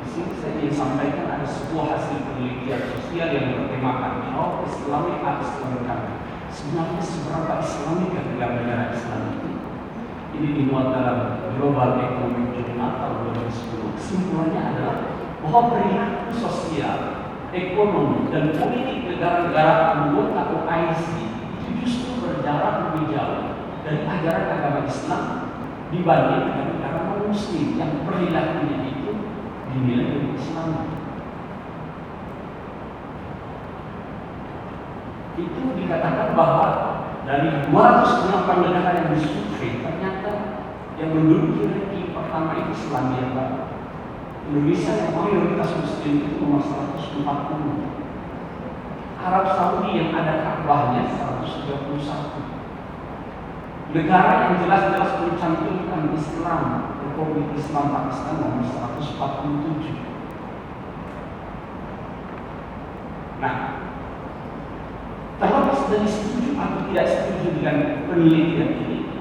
Di sini saya ingin sampaikan ada sebuah hasil penelitian sosial yang bertemakan how Islamic are Islamic country. Sebenarnya seberapa Islamik negara Islam itu? Ini dimuat dalam Global Economic Journal tahun 2010. Kesimpulannya adalah bahwa perilaku sosial, ekonomi, dan politik negara-negara anggota OIC itu justru berjarak lebih jauh dari ajaran agama Islam dibanding dengan negara non-Muslim yang perilakunya itu dinilai lebih Islam. Itu dikatakan bahwa dari 208 negara yang disurvei, ternyata yang menduduki ranking pertama itu Selandia Baru. Indonesia yang mayoritas Muslim itu nomor 140. Arab Saudi yang ada Ka'bahnya 131. Negara yang jelas-jelas mencantumkan Islam, Republik Islam Pakistan nomor 147. Nah, terlepas dari setuju atau tidak setuju dengan penelitian ini,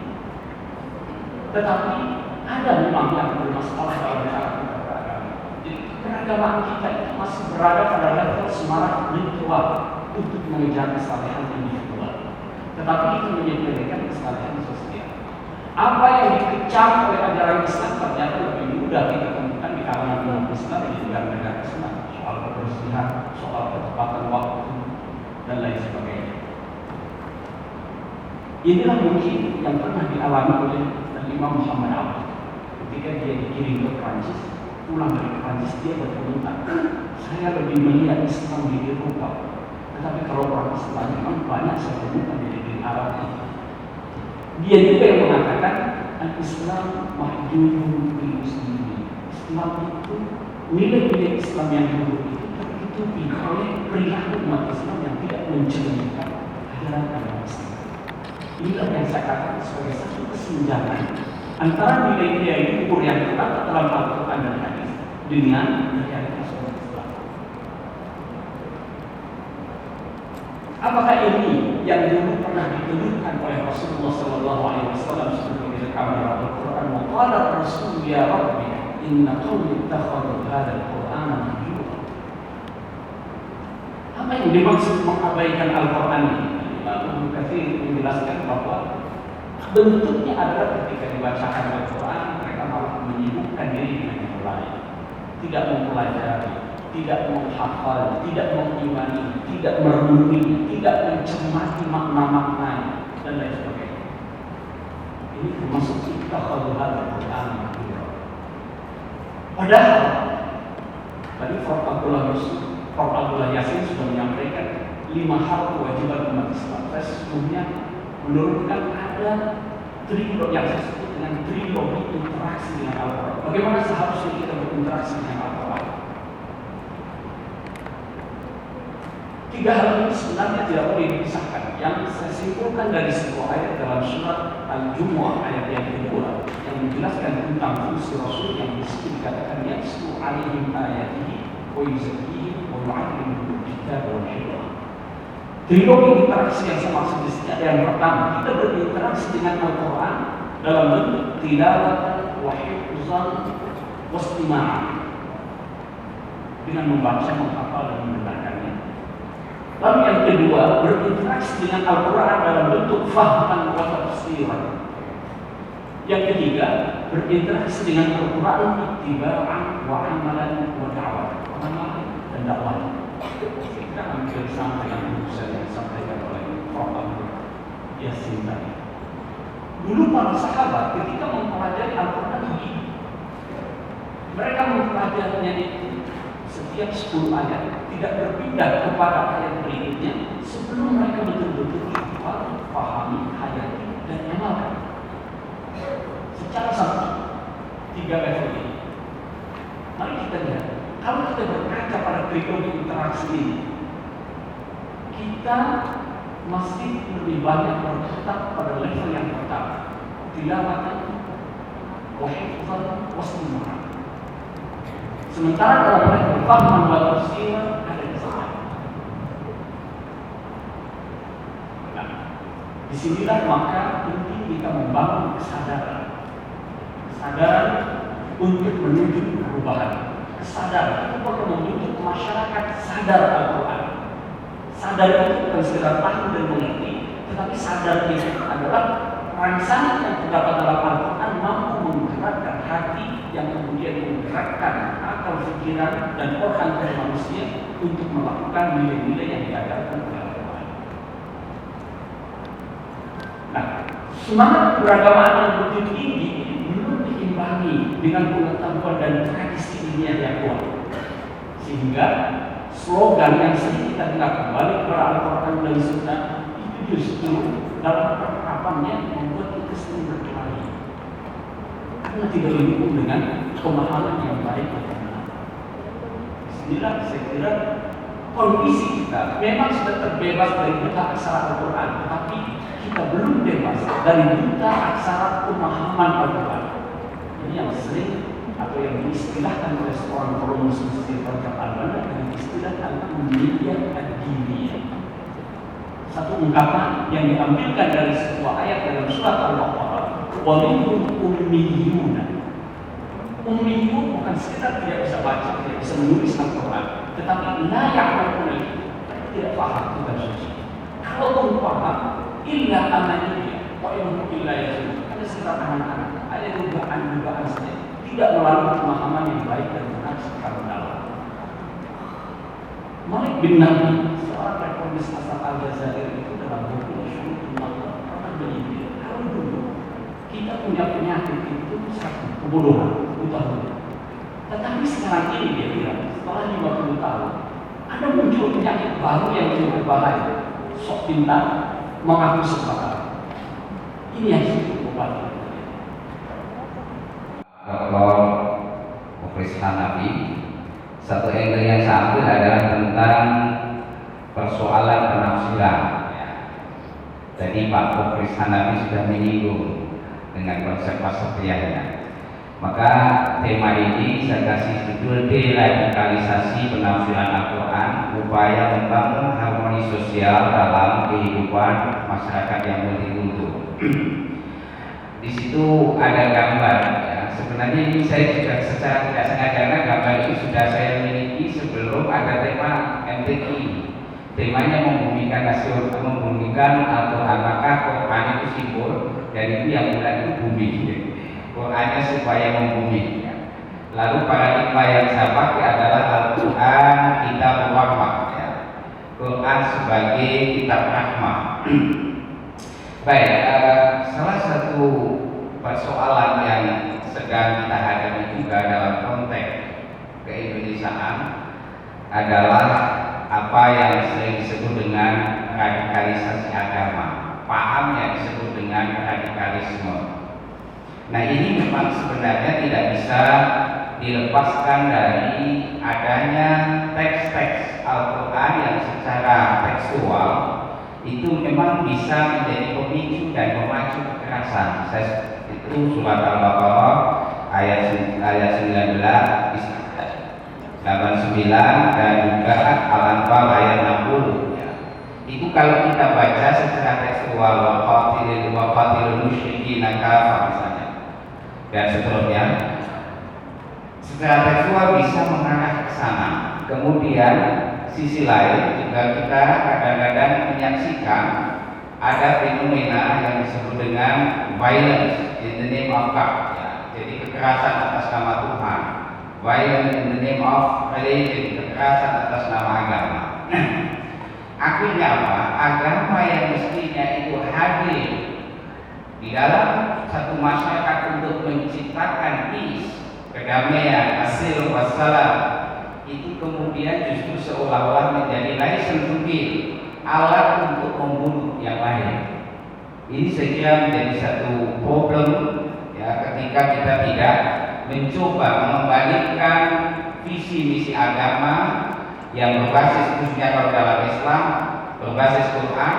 tetapi ada memang yang bermasalah dalam cara kita beragama. Jadi keragaman kita itu masih berada pada level semarak ritual untuk mengejar kesalahan individual, tetapi itu menyepelekan kesalahan sosial. Apa yang dikecam oleh ajaran Islam ternyata lebih mudah kita temukan di kalangan umat Islam di negara Islam, soal kebersihan, soal ketepatan waktu, dan lain sebagainya. Inilah mungkin yang pernah dialami oleh Imam Muhammad Abd ketika dia dikirim ke Prancis. Pulang dari Prancis dia berkomentar, saya lebih melihat Islam di Eropa, tetapi kalau orang Islam memang banyak saya temukan di negeri Arab ini. Dia juga yang mengatakan Al-Islam mahjubun bil muslimin. Islam itu nilai-nilai Islam yang dulu itu tertutupi oleh perilaku umat Islam yang tidak mencerminkan ajaran agama Islam. Inilah yang saya katakan sebagai satu kesenjangan antara nilai-nilai luhur yang terdapat dalam Al-Quran dan hadis dengan realitas umat Islam. Apakah ini yang dulu pernah dikeluhkan oleh Rasulullah SAW seperti direkam dalam Al-Quran? Wa qala Rasul ya Rabbi inna qawmi ittakhadhu hadzal Qur'ana mahjura. Apa yang dimaksud mengabaikan Al-Quran ini? Ibnu Katsir menjelaskan bahwa bentuknya adalah ketika dibacakan Al-Quran, mereka malah menyibukkan diri dengan yang lain, tidak mempelajari, tidak menghafal, tidak mengimani, tidak merenungi, tidak mencermati makna-maknanya dan lain sebagainya. Ini termasuk ittakhadhu Al-Quran. Padahal tadi Prof. Abdullah Yasin sudah menyampaikan 5 hal kewajiban umat Islam. Saya sesungguhnya menurunkan ada trilogi yang saya sebut dengan trilogi interaksi dengan Al-Quran. Bagaimana seharusnya kita berinteraksi dengan Al-Quran? 3 hal ini sebenarnya tidak boleh dipisahkan. Yang saya simpulkan dari sebuah ayat dalam surat Al-Jumu'ah ayat yang kedua yang menjelaskan tentang fungsi Rasul yang dikatakan yasku alaihim ayatihi wa yuzakkihim wa yu'allimuhumul kitaba wal hikmah. Trilogi interaksi yang saya maksud di sini ada yang pertama, kita berinteraksi dengan Al-Quran dalam bentuk tilawatan wa hifzan wa istima'an, dengan membaca, menghafal dan mendengarkannya. Lalu yang kedua, berinteraksi dengan Al-Quran dalam bentuk fahman wa tafsiran. Yang ketiga, berinteraksi dengan Al-Quran ittiba'an wa amalan wa da'wah, amalan dan dakwah. Kita hampir sama dengan yang disampaikan oleh Prof. Yasin tadi. Dulu para sahabat ketika mempelajari Al-Quran begini, mereka mempelajarinya itu setiap 10 ayat, tidak berpindah kepada ayat berikutnya sebelum mereka betul-betul pahami, hayati dan amalkan secara satu 3 level ini. Mari kita lihat, kalau kita berkaca pada trilogi interaksi ini, kita masih lebih banyak berkutat pada level yang pertama, tilawatan wa hifzan wa istima'an. Sementara dalam level fahman wa tafsiran ada kesamaan. Nah, disinilah maka penting kita membangun kesadaran untuk menuju perubahan. Kesadaran itu perlu menuju masyarakat sadar Al-Quran. Sadar itu bukan sekedar tahu dan mengerti, tetapi sadar itu adalah rangsangan yang terdapat dalam Al-Quran mampu menggerakkan hati yang kemudian menggerakkan akal pikiran dan organ manusia untuk melakukan nilai-nilai yang diajarkan oleh Al-Quran. Nah, semangat beragamaan yang begitu tinggi belum diimbangi dengan pengetahuan dan tradisi ilmiah yang kuat, sehingga slogan yang sering kita dengar kembali kepada Al-Quran dan Sunnah itu justru dalam penerapannya membuat kita sering berkelahi karena tidak didukung dengan pemahaman yang baik dan benar. Disinilah saya kira kondisi kita memang sudah terbebas dari buta aksara Al-Quran, tetapi kita belum bebas dari buta aksara pemahaman Al-Quran. Ini yang sering atau yang diistilahkan oleh seorang perumus Mesir Al-Albani dengan istilah al-ummiyah ad-diniyah. Satu ungkapan yang diambilkan dari sebuah ayat dalam surat Al-Baqarah, wa minhum ummiyuna. Ummiyun bukan sekedar tidak bisa baca, tidak bisa menulis Al-Quran, tetapi la ya'lamuna, tidak paham kitab suci. Kalaupun paham, illa amaniyah wa ilmu illa yajib. Ada sekitar anak-anak, ada dugaan-dugaan saja, tidak melalui pemahaman yang baik dan benar secara mendalam. Malik bin Nabi, seorang reformis asal Aljazair itu dalam buku Syuhud Allah pernah menyindir, kalau dulu kita punya penyakit itu satu, kebodohan, buta huruf. Tetapi sekarang ini dia bilang, setelah 50 tahun, ada muncul penyakit baru yang lebih berbahaya, sok pintar, mengaku sepakat. Ini yang disebut obat. Dr. Mukhlis Hanafi, satu angle yang saya ambil adalah tentang persoalan penafsiran. Jadi Pak Mukhlis Hanafi sudah menyinggung dengan konsep wasatiyahnya. Maka tema ini saya kasih judul deradikalisasi penafsiran Al-Quran, upaya membangun harmoni sosial dalam kehidupan masyarakat yang multikultur. Di situ ada gambar. Sebenarnya ini saya juga secara tidak sengaja, karena gambar ini sudah saya miliki sebelum ada tema MTQ. temanya membumikan atau apakah Quran itu simbol dan itu yang bulan itu bumi. Qurannya supaya membumi. Lalu paradigma yang saya pakai adalah Al-Quran kitab rahmah. Quran sebagai kitab rahmah. Baik, salah satu persoalan yang sedang kita hadapi juga dalam konteks keindonesiaan adalah apa yang sering disebut dengan radikalisasi agama, paham yang disebut dengan radikalisme. Nah, ini memang sebenarnya tidak bisa dilepaskan dari adanya teks-teks Al-Quran yang secara tekstual itu memang bisa menjadi pemicu dan memacu kekerasan. Itu surat Al-Baqarah ayat 19, 89 dan juga Al-Anfal ayat 60. Itu kalau kita baca secara tekstual waqatilul musyrikin kafah misalnya dan seterusnya, secara tekstual bisa mengarah ke sana. Kemudian sisi lain juga kita kadang-kadang menyaksikan ada fenomena yang disebut dengan violence in the name of God. Jadi kekerasan atas nama Tuhan, violence in the name of religion, kekerasan atas nama agama. Akhirnya apa? Agama yang mestinya itu hadir di dalam satu masyarakat untuk menciptakan peace, kedamaian, asil wassalam, itu kemudian justru seolah-olah menjadi license to kill, alat untuk membunuh yang lain. Ini saya kira menjadi satu problem ya, ketika kita tidak mencoba mengembalikan visi misi agama yang berbasis khususnya kalau dalam Islam berbasis Quran,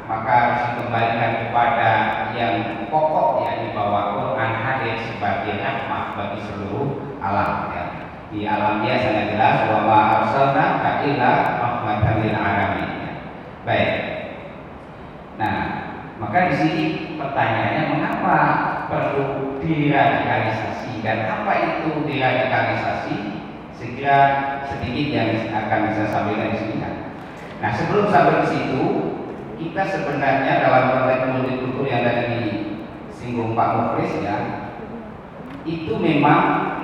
maka harus dikembalikan kepada yang pokok, yakni bahwa Quran hadir sebagai rahmah bagi seluruh alam. Ya. Di alam dia sangat jelas wa ma arsalnaka illa rahmatan lil alamin. Baik. Nah, maka di sini pertanyaannya mengapa perlu diradikalisasi dan apa itu diradikalisasi? Segera sedikit yang akan saya sampaikan di sini. Nah, sebelum sampai ke situ, kita sebenarnya dalam konteks multikultur yang tadi disinggung Pak Mukhlis ya, itu memang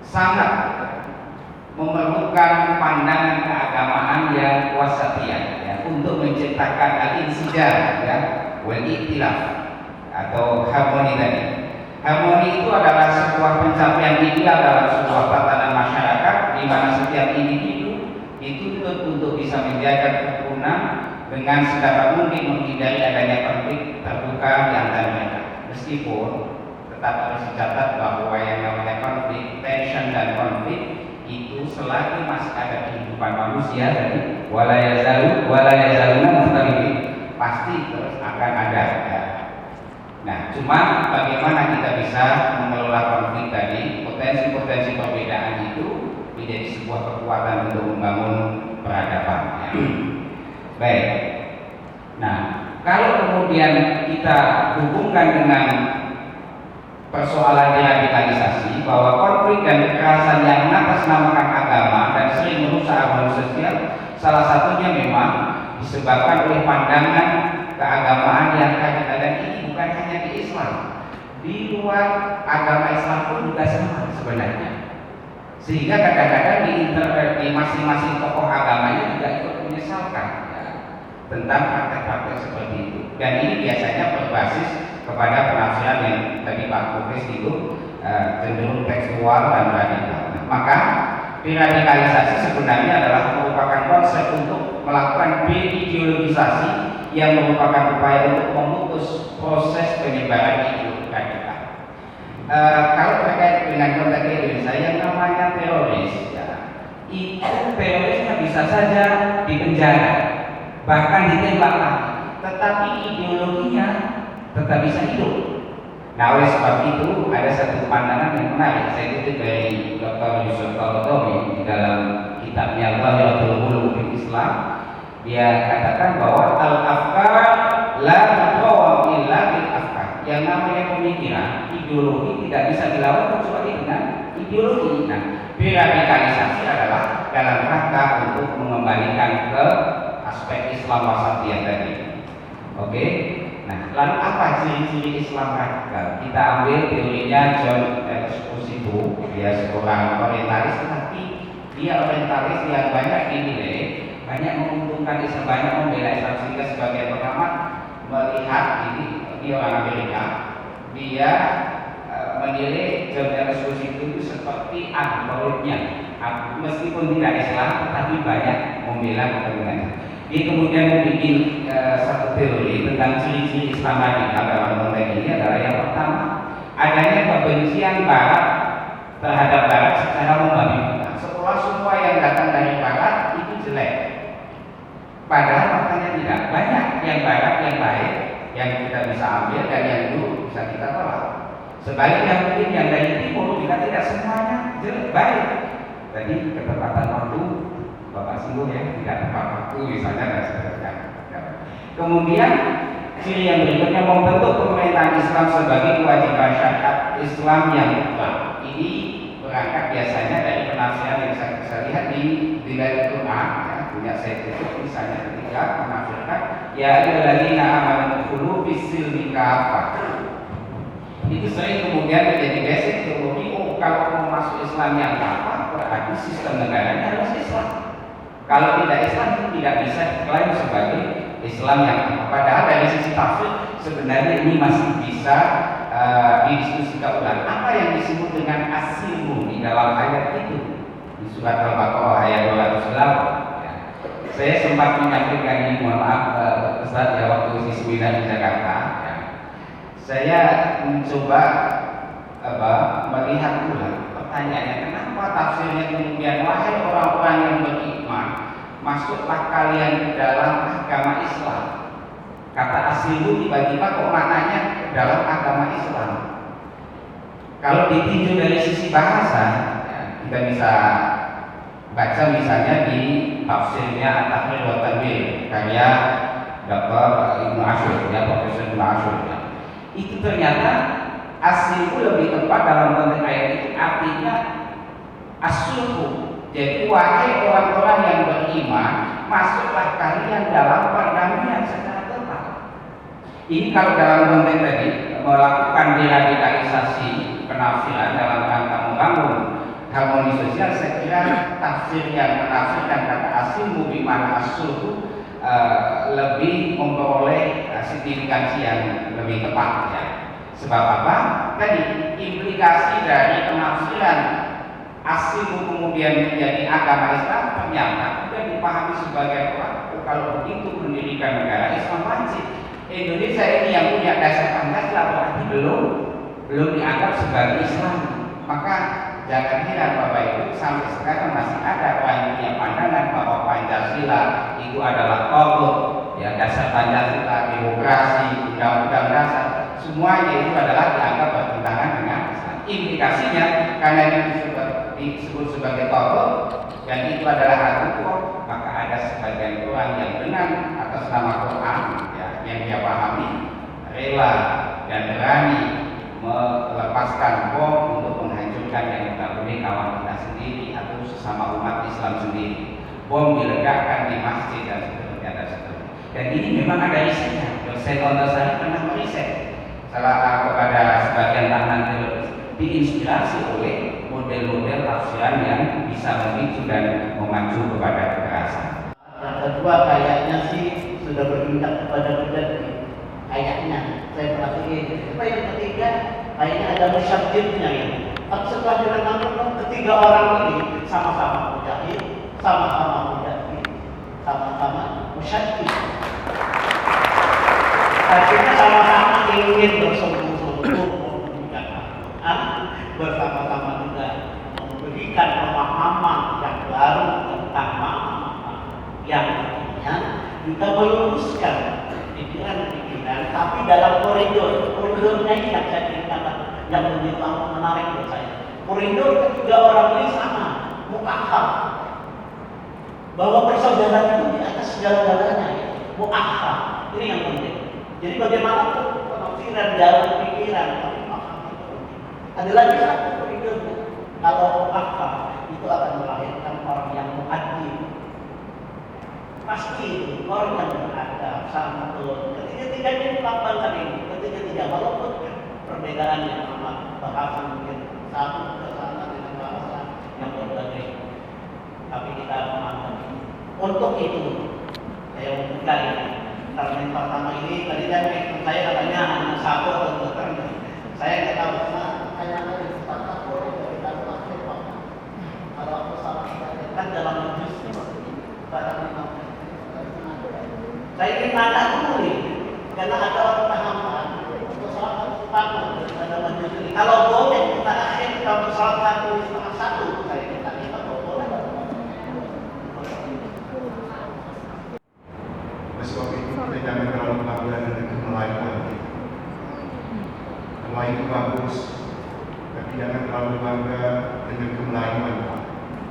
sangat memerlukan pandangan keagamaan yang wasatiyah ya, untuk menciptakan al-insijam ya, wal ikhtilaf atau harmoni tadi. Harmoni itu adalah sebuah pencapaian ideal dalam sebuah tatanan masyarakat di mana setiap individu dituntut untuk bisa menjaga kerukunan dengan sedapat mungkin menghindari adanya konflik terbuka di antara mereka. Meskipun tetap harus dicatat bahwa yang namanya konflik, tension dan konflik itu selagi masih ada kehidupan manusia dari walayazaluna mustalifin pasti terus akan ada ya. Nah, cuma bagaimana kita bisa mengelola konflik tadi, potensi-potensi perbedaan itu menjadi sebuah kekuatan untuk membangun peradaban ya. Baik. Nah, kalau kemudian kita hubungkan dengan persoalan deradikalisasi bahwa konflik dan kekerasan yang mengatasnamakan agama dan sering merusak harmoni sosial, salah satunya memang disebabkan oleh pandangan keagamaan yang radikal, dan ini bukan hanya di Islam, di luar agama Islam pun juga sama sebenarnya. Sehingga kadang-kadang di masing-masing tokoh agamanya juga ikut menyesalkan ya, tentang praktek-praktek seperti itu. Dan ini biasanya berbasis kepada penafsiran yang tadi Pak Mukhlis itu cenderung tekstual dan radikal. Maka deradikalisasi sebenarnya adalah merupakan konsep untuk melakukan deideologisasi yang merupakan upaya untuk memutus proses penyebaran ideologi radikal. Kalau terkait dengan konteks Indonesia yang namanya teroris, ya, itu terorisnya bisa saja dipenjara, bahkan ditembak mati, tetapi ideologinya tetap bisa hidup. Nah, oleh sebab itu ada satu pandangan yang menarik, saya kutip dari Dr. Yusuf Al-Qadhi di dalam kitabnya Zahiratul Ulum fil Islam. Dia katakan bahwa al-afkar la tuqawwam illa bil afkar. Yang namanya pemikiran, ideologi tidak bisa dilawan kecuali dengan ideologi. Nah, deradikalisasi adalah dalam rangka untuk mengembalikan ke aspek Islam wasatiyah tadi. Oke. Nah, lalu apa ciri-ciri Islam radikal? Kita ambil teorinya John Esposito, dia seorang orientalis, tetapi dia orientalis yang banyak dinilai, banyak menguntungkan Islam, banyak membela Islam, sehingga sebagai pengamat melihat ini orang Amerika, dia menilai John Esposito itu seperti algoritnya, meskipun tidak Islam, tetapi banyak membela kepentingan. Dia kemudian membuat satu teori tentang ciri-ciri Islam radikal dalam konteks ini adalah yang pertama, adanya kebencian Barat terhadap Barat secara membabi buta. Seolah semua yang datang dari Barat itu jelek. Padahal faktanya tidak. Banyak yang Barat yang baik yang kita bisa ambil dan yang dulu bisa kita tolak. Sebaliknya mungkin yang dari Timur juga tidak semuanya jelek baik. Tadi ketepatan waktu Bapak singgung ya, tidak tepat waktu misalnya dan seterusnya. Kemudian ciri yang berikutnya, membentuk pemerintahan Islam sebagai kewajiban syariat Islam yang mutlak. Ini berangkat biasanya dari penafsiran yang saya lihat di Dilail Quran, ya, punya saya itu misalnya ketika menafsirkan ya ayyuhalladzina amanu udkhulu fis-silmi kafah. Itu sering kemudian menjadi basic teologi. Oh, kalau mau masuk Islam yang kafah berarti sistem negaranya harus Islam. Kalau tidak Islam itu tidak bisa diklaim sebagai Islam yang kafah. Padahal dari sisi tafsir sebenarnya ini masih bisa didiskusikan ulang. Apa yang disebut dengan aslimu di dalam ayat itu di surat Al-Baqarah ayat 208. Ya. Saya sempat menyampaikan ini, mohon maaf Ustaz ya, waktu di seminar di Jakarta. Ya. Saya mencoba melihat ulang pertanyaannya, kenapa tafsirnya kemudian wahai orang-orang yang beriman, masuklah kalian ke dalam agama Islam. Kata aslimu tiba-tiba kok maknanya dalam agama Islam. Kalau ditinjau dari sisi bahasa, ya, kita bisa baca misalnya di tafsirnya At-Tahrir wa Tanwir karya Dr. Ibnu Ashur, ya, Profesor Ibnu Ashur. Ya. Itu ternyata aslimu lebih tepat dalam konteks ayat itu, artinya asulku. Jadi wahai orang-orang yang beriman, masuklah kalian dalam perdamaian secara total. Ini kalau dalam konteks tadi melakukan deradikalisasi penafsiran dalam rangka membangun harmoni sosial, saya kira tafsir yang menafsirkan kata aslimu di mana asulku lebih memperoleh signifikansi yang lebih tepat, ya. Sebab apa? Tadi implikasi dari penafsiran aslimu kemudian menjadi agama Islam ternyata sudah dipahami sebagai orang. Kalau begitu mendirikan negara Islam wajib. Indonesia ini yang punya dasar Pancasila berarti belum dianggap sebagai Islam. Maka jangan heran Bapak Ibu, sampai sekarang masih ada orang yang punya pandangan bahwa Pancasila itu adalah pokok, ya, dasar Pancasila, demokrasi, undang-undang dasar, semuanya itu adalah dianggap bertentangan dengan Islam. Implikasinya karena itu disebut sebagai pokok dan itu adalah aturan, maka ada sebagian orang yang dengan atas nama Quran, ya, yang dia pahami rela dan berani melepaskan bom untuk menghancurkan yang notabene kawan kita sendiri atau sesama umat Islam sendiri. Bom diledakkan di masjid dan seterusnya dan seterusnya. Dan ini memang ada risetnya. Dosen Ontasari pernah meriset salah kepada sebagian tahanan teroris, diinspirasi oleh model-model tafsiran yang bisa memicu dan memacu kepada kekerasan. Yang kedua kayaknya sih sudah berpindah kepada berjanji. Kayaknya saya perhatiin. Apa yang ketiga? Kayaknya ada musyadidnya ya. Tapi setelah direnang-renang, ketiga orang ini sama-sama mujahid, sama-sama musyadid. Artinya sama-sama ingin bersungguh-sungguh memberikan Al-Quran, bersama-sama juga memberikan pemahaman yang baru tentang makna yang kemudian juga meluruskan pikiran-pikiran, tapi dalam koridornya ini yang saya katakan yang begitu menarik buat saya. Koridor ketiga orang ini sama, mu'akhad, bahwa persaudaraan itu di atas segala-galanya, mu'akhad. Ini yang penting. Jadi bagaimanapun penafsiran dalam pikiran, tapi paham itu ada lagi satu koridornya. Kalau akhlak itu akan melahirkan orang yang muadil. Pasti orang yang beradab, santun. Ketiga-tiganya dilambangkan ini. Ketiga-tiga walaupun perbedaannya sama bahasa mungkin satu kesana dengan bahasa yang berbeda, tapi kita memahami. Untuk itu saya umumkan karena yang pertama ini tadi saya katanya hanya satu atau dua term. Saya nggak tahu karena saya ada di sepakat boleh kita pakai pak. Kalau aku salah kan dalam majlis barang lima. Saya ingin nanya dulu nih, karena ada orang pahaman untuk salah satu utama dalam majlis ini. Kalau boleh kita akhir kalau salah satu setengah satu saya minta kita boleh nggak? Oleh sebab itu kita jangan terlalu bangga dengan kemelayuan. Melayu itu bagus, tapi jangan terlalu bangga dengan kemelayuan.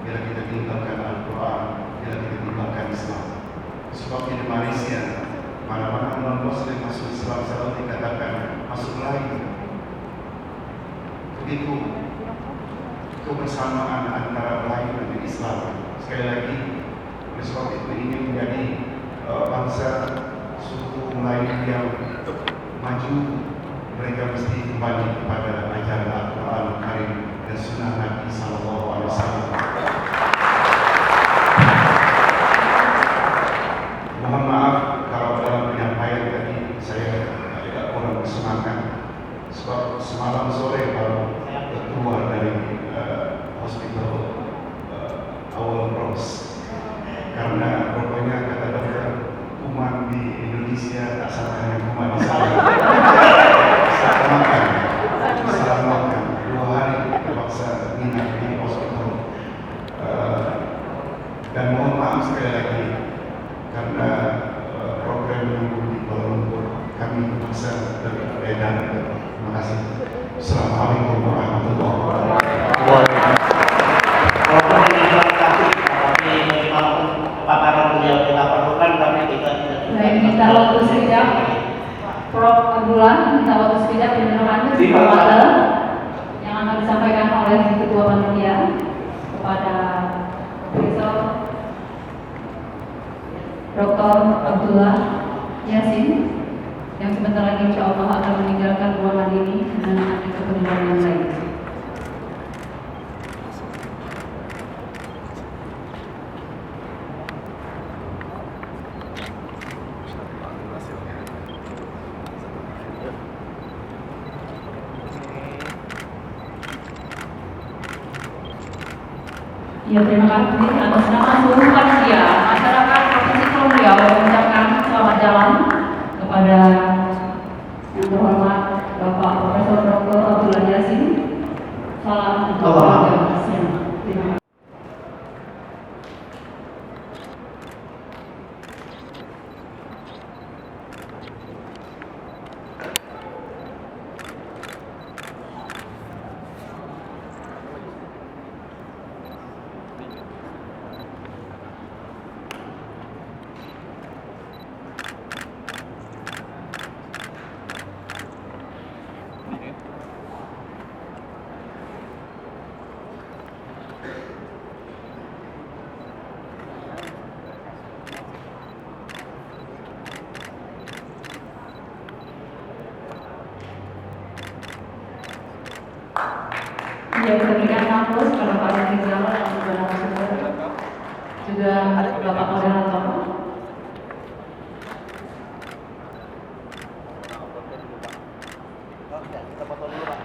Bila kita tinggalkan Al-Quran, bila kita tinggalkan Islam. Sebab di Malaysia, mana-mana non-Muslim masuk Islam selalu dikatakan masuk Melayu. Begitu kebersamaan antara Melayu dan Islam. Sekali lagi, oleh sebab itu ingin menjadi bangsa suku Melayu yang maju, mereka mesti kembali kepada ajaran Al-Quran Karim dan Sunnah Nabi Sallallahu Alaihi Wasallam. Mohon maaf kalau dalam penyampaian tadi saya agak kurang bersemangat, sebab semalam sore baru keluar dari hospital Awal Bros karena rupanya kata dokter kuman di Indonesia tak sama dengan kuman di sana. Salah makan 2 hari terpaksa nginap di hospital. Dan mohon maaf sekali lagi karena program yang di Kuala Lumpur kami terpaksa berbeda. Terima kasih. Assalamualaikum warahmatullahi wabarakatuh. Baik, minta waktu sekejap. Prof. Abdullah, minta waktu sekejap penjelasan yang akan disampaikan oleh Ketua Panitia kepada Profesor Dr. Abdullah Yasin yang sebentar lagi insya Allah akan meninggalkan ruangan ini dengan ada keperluan yang lain. Ya, terima kasih atas nama seluruh panitia masyarakat Provinsi Kepulauan Riau mengucapkan selamat jalan kepada yang terhormat Bapak Profesor Dr. Abdullah Yasin. Salam untuk keluarga. Terima kasih. Ya, kita berikan aplaus kepada Pak Rizal yang sudah narasumber, juga Bapak Moderator. Oke, kita foto dulu Pak.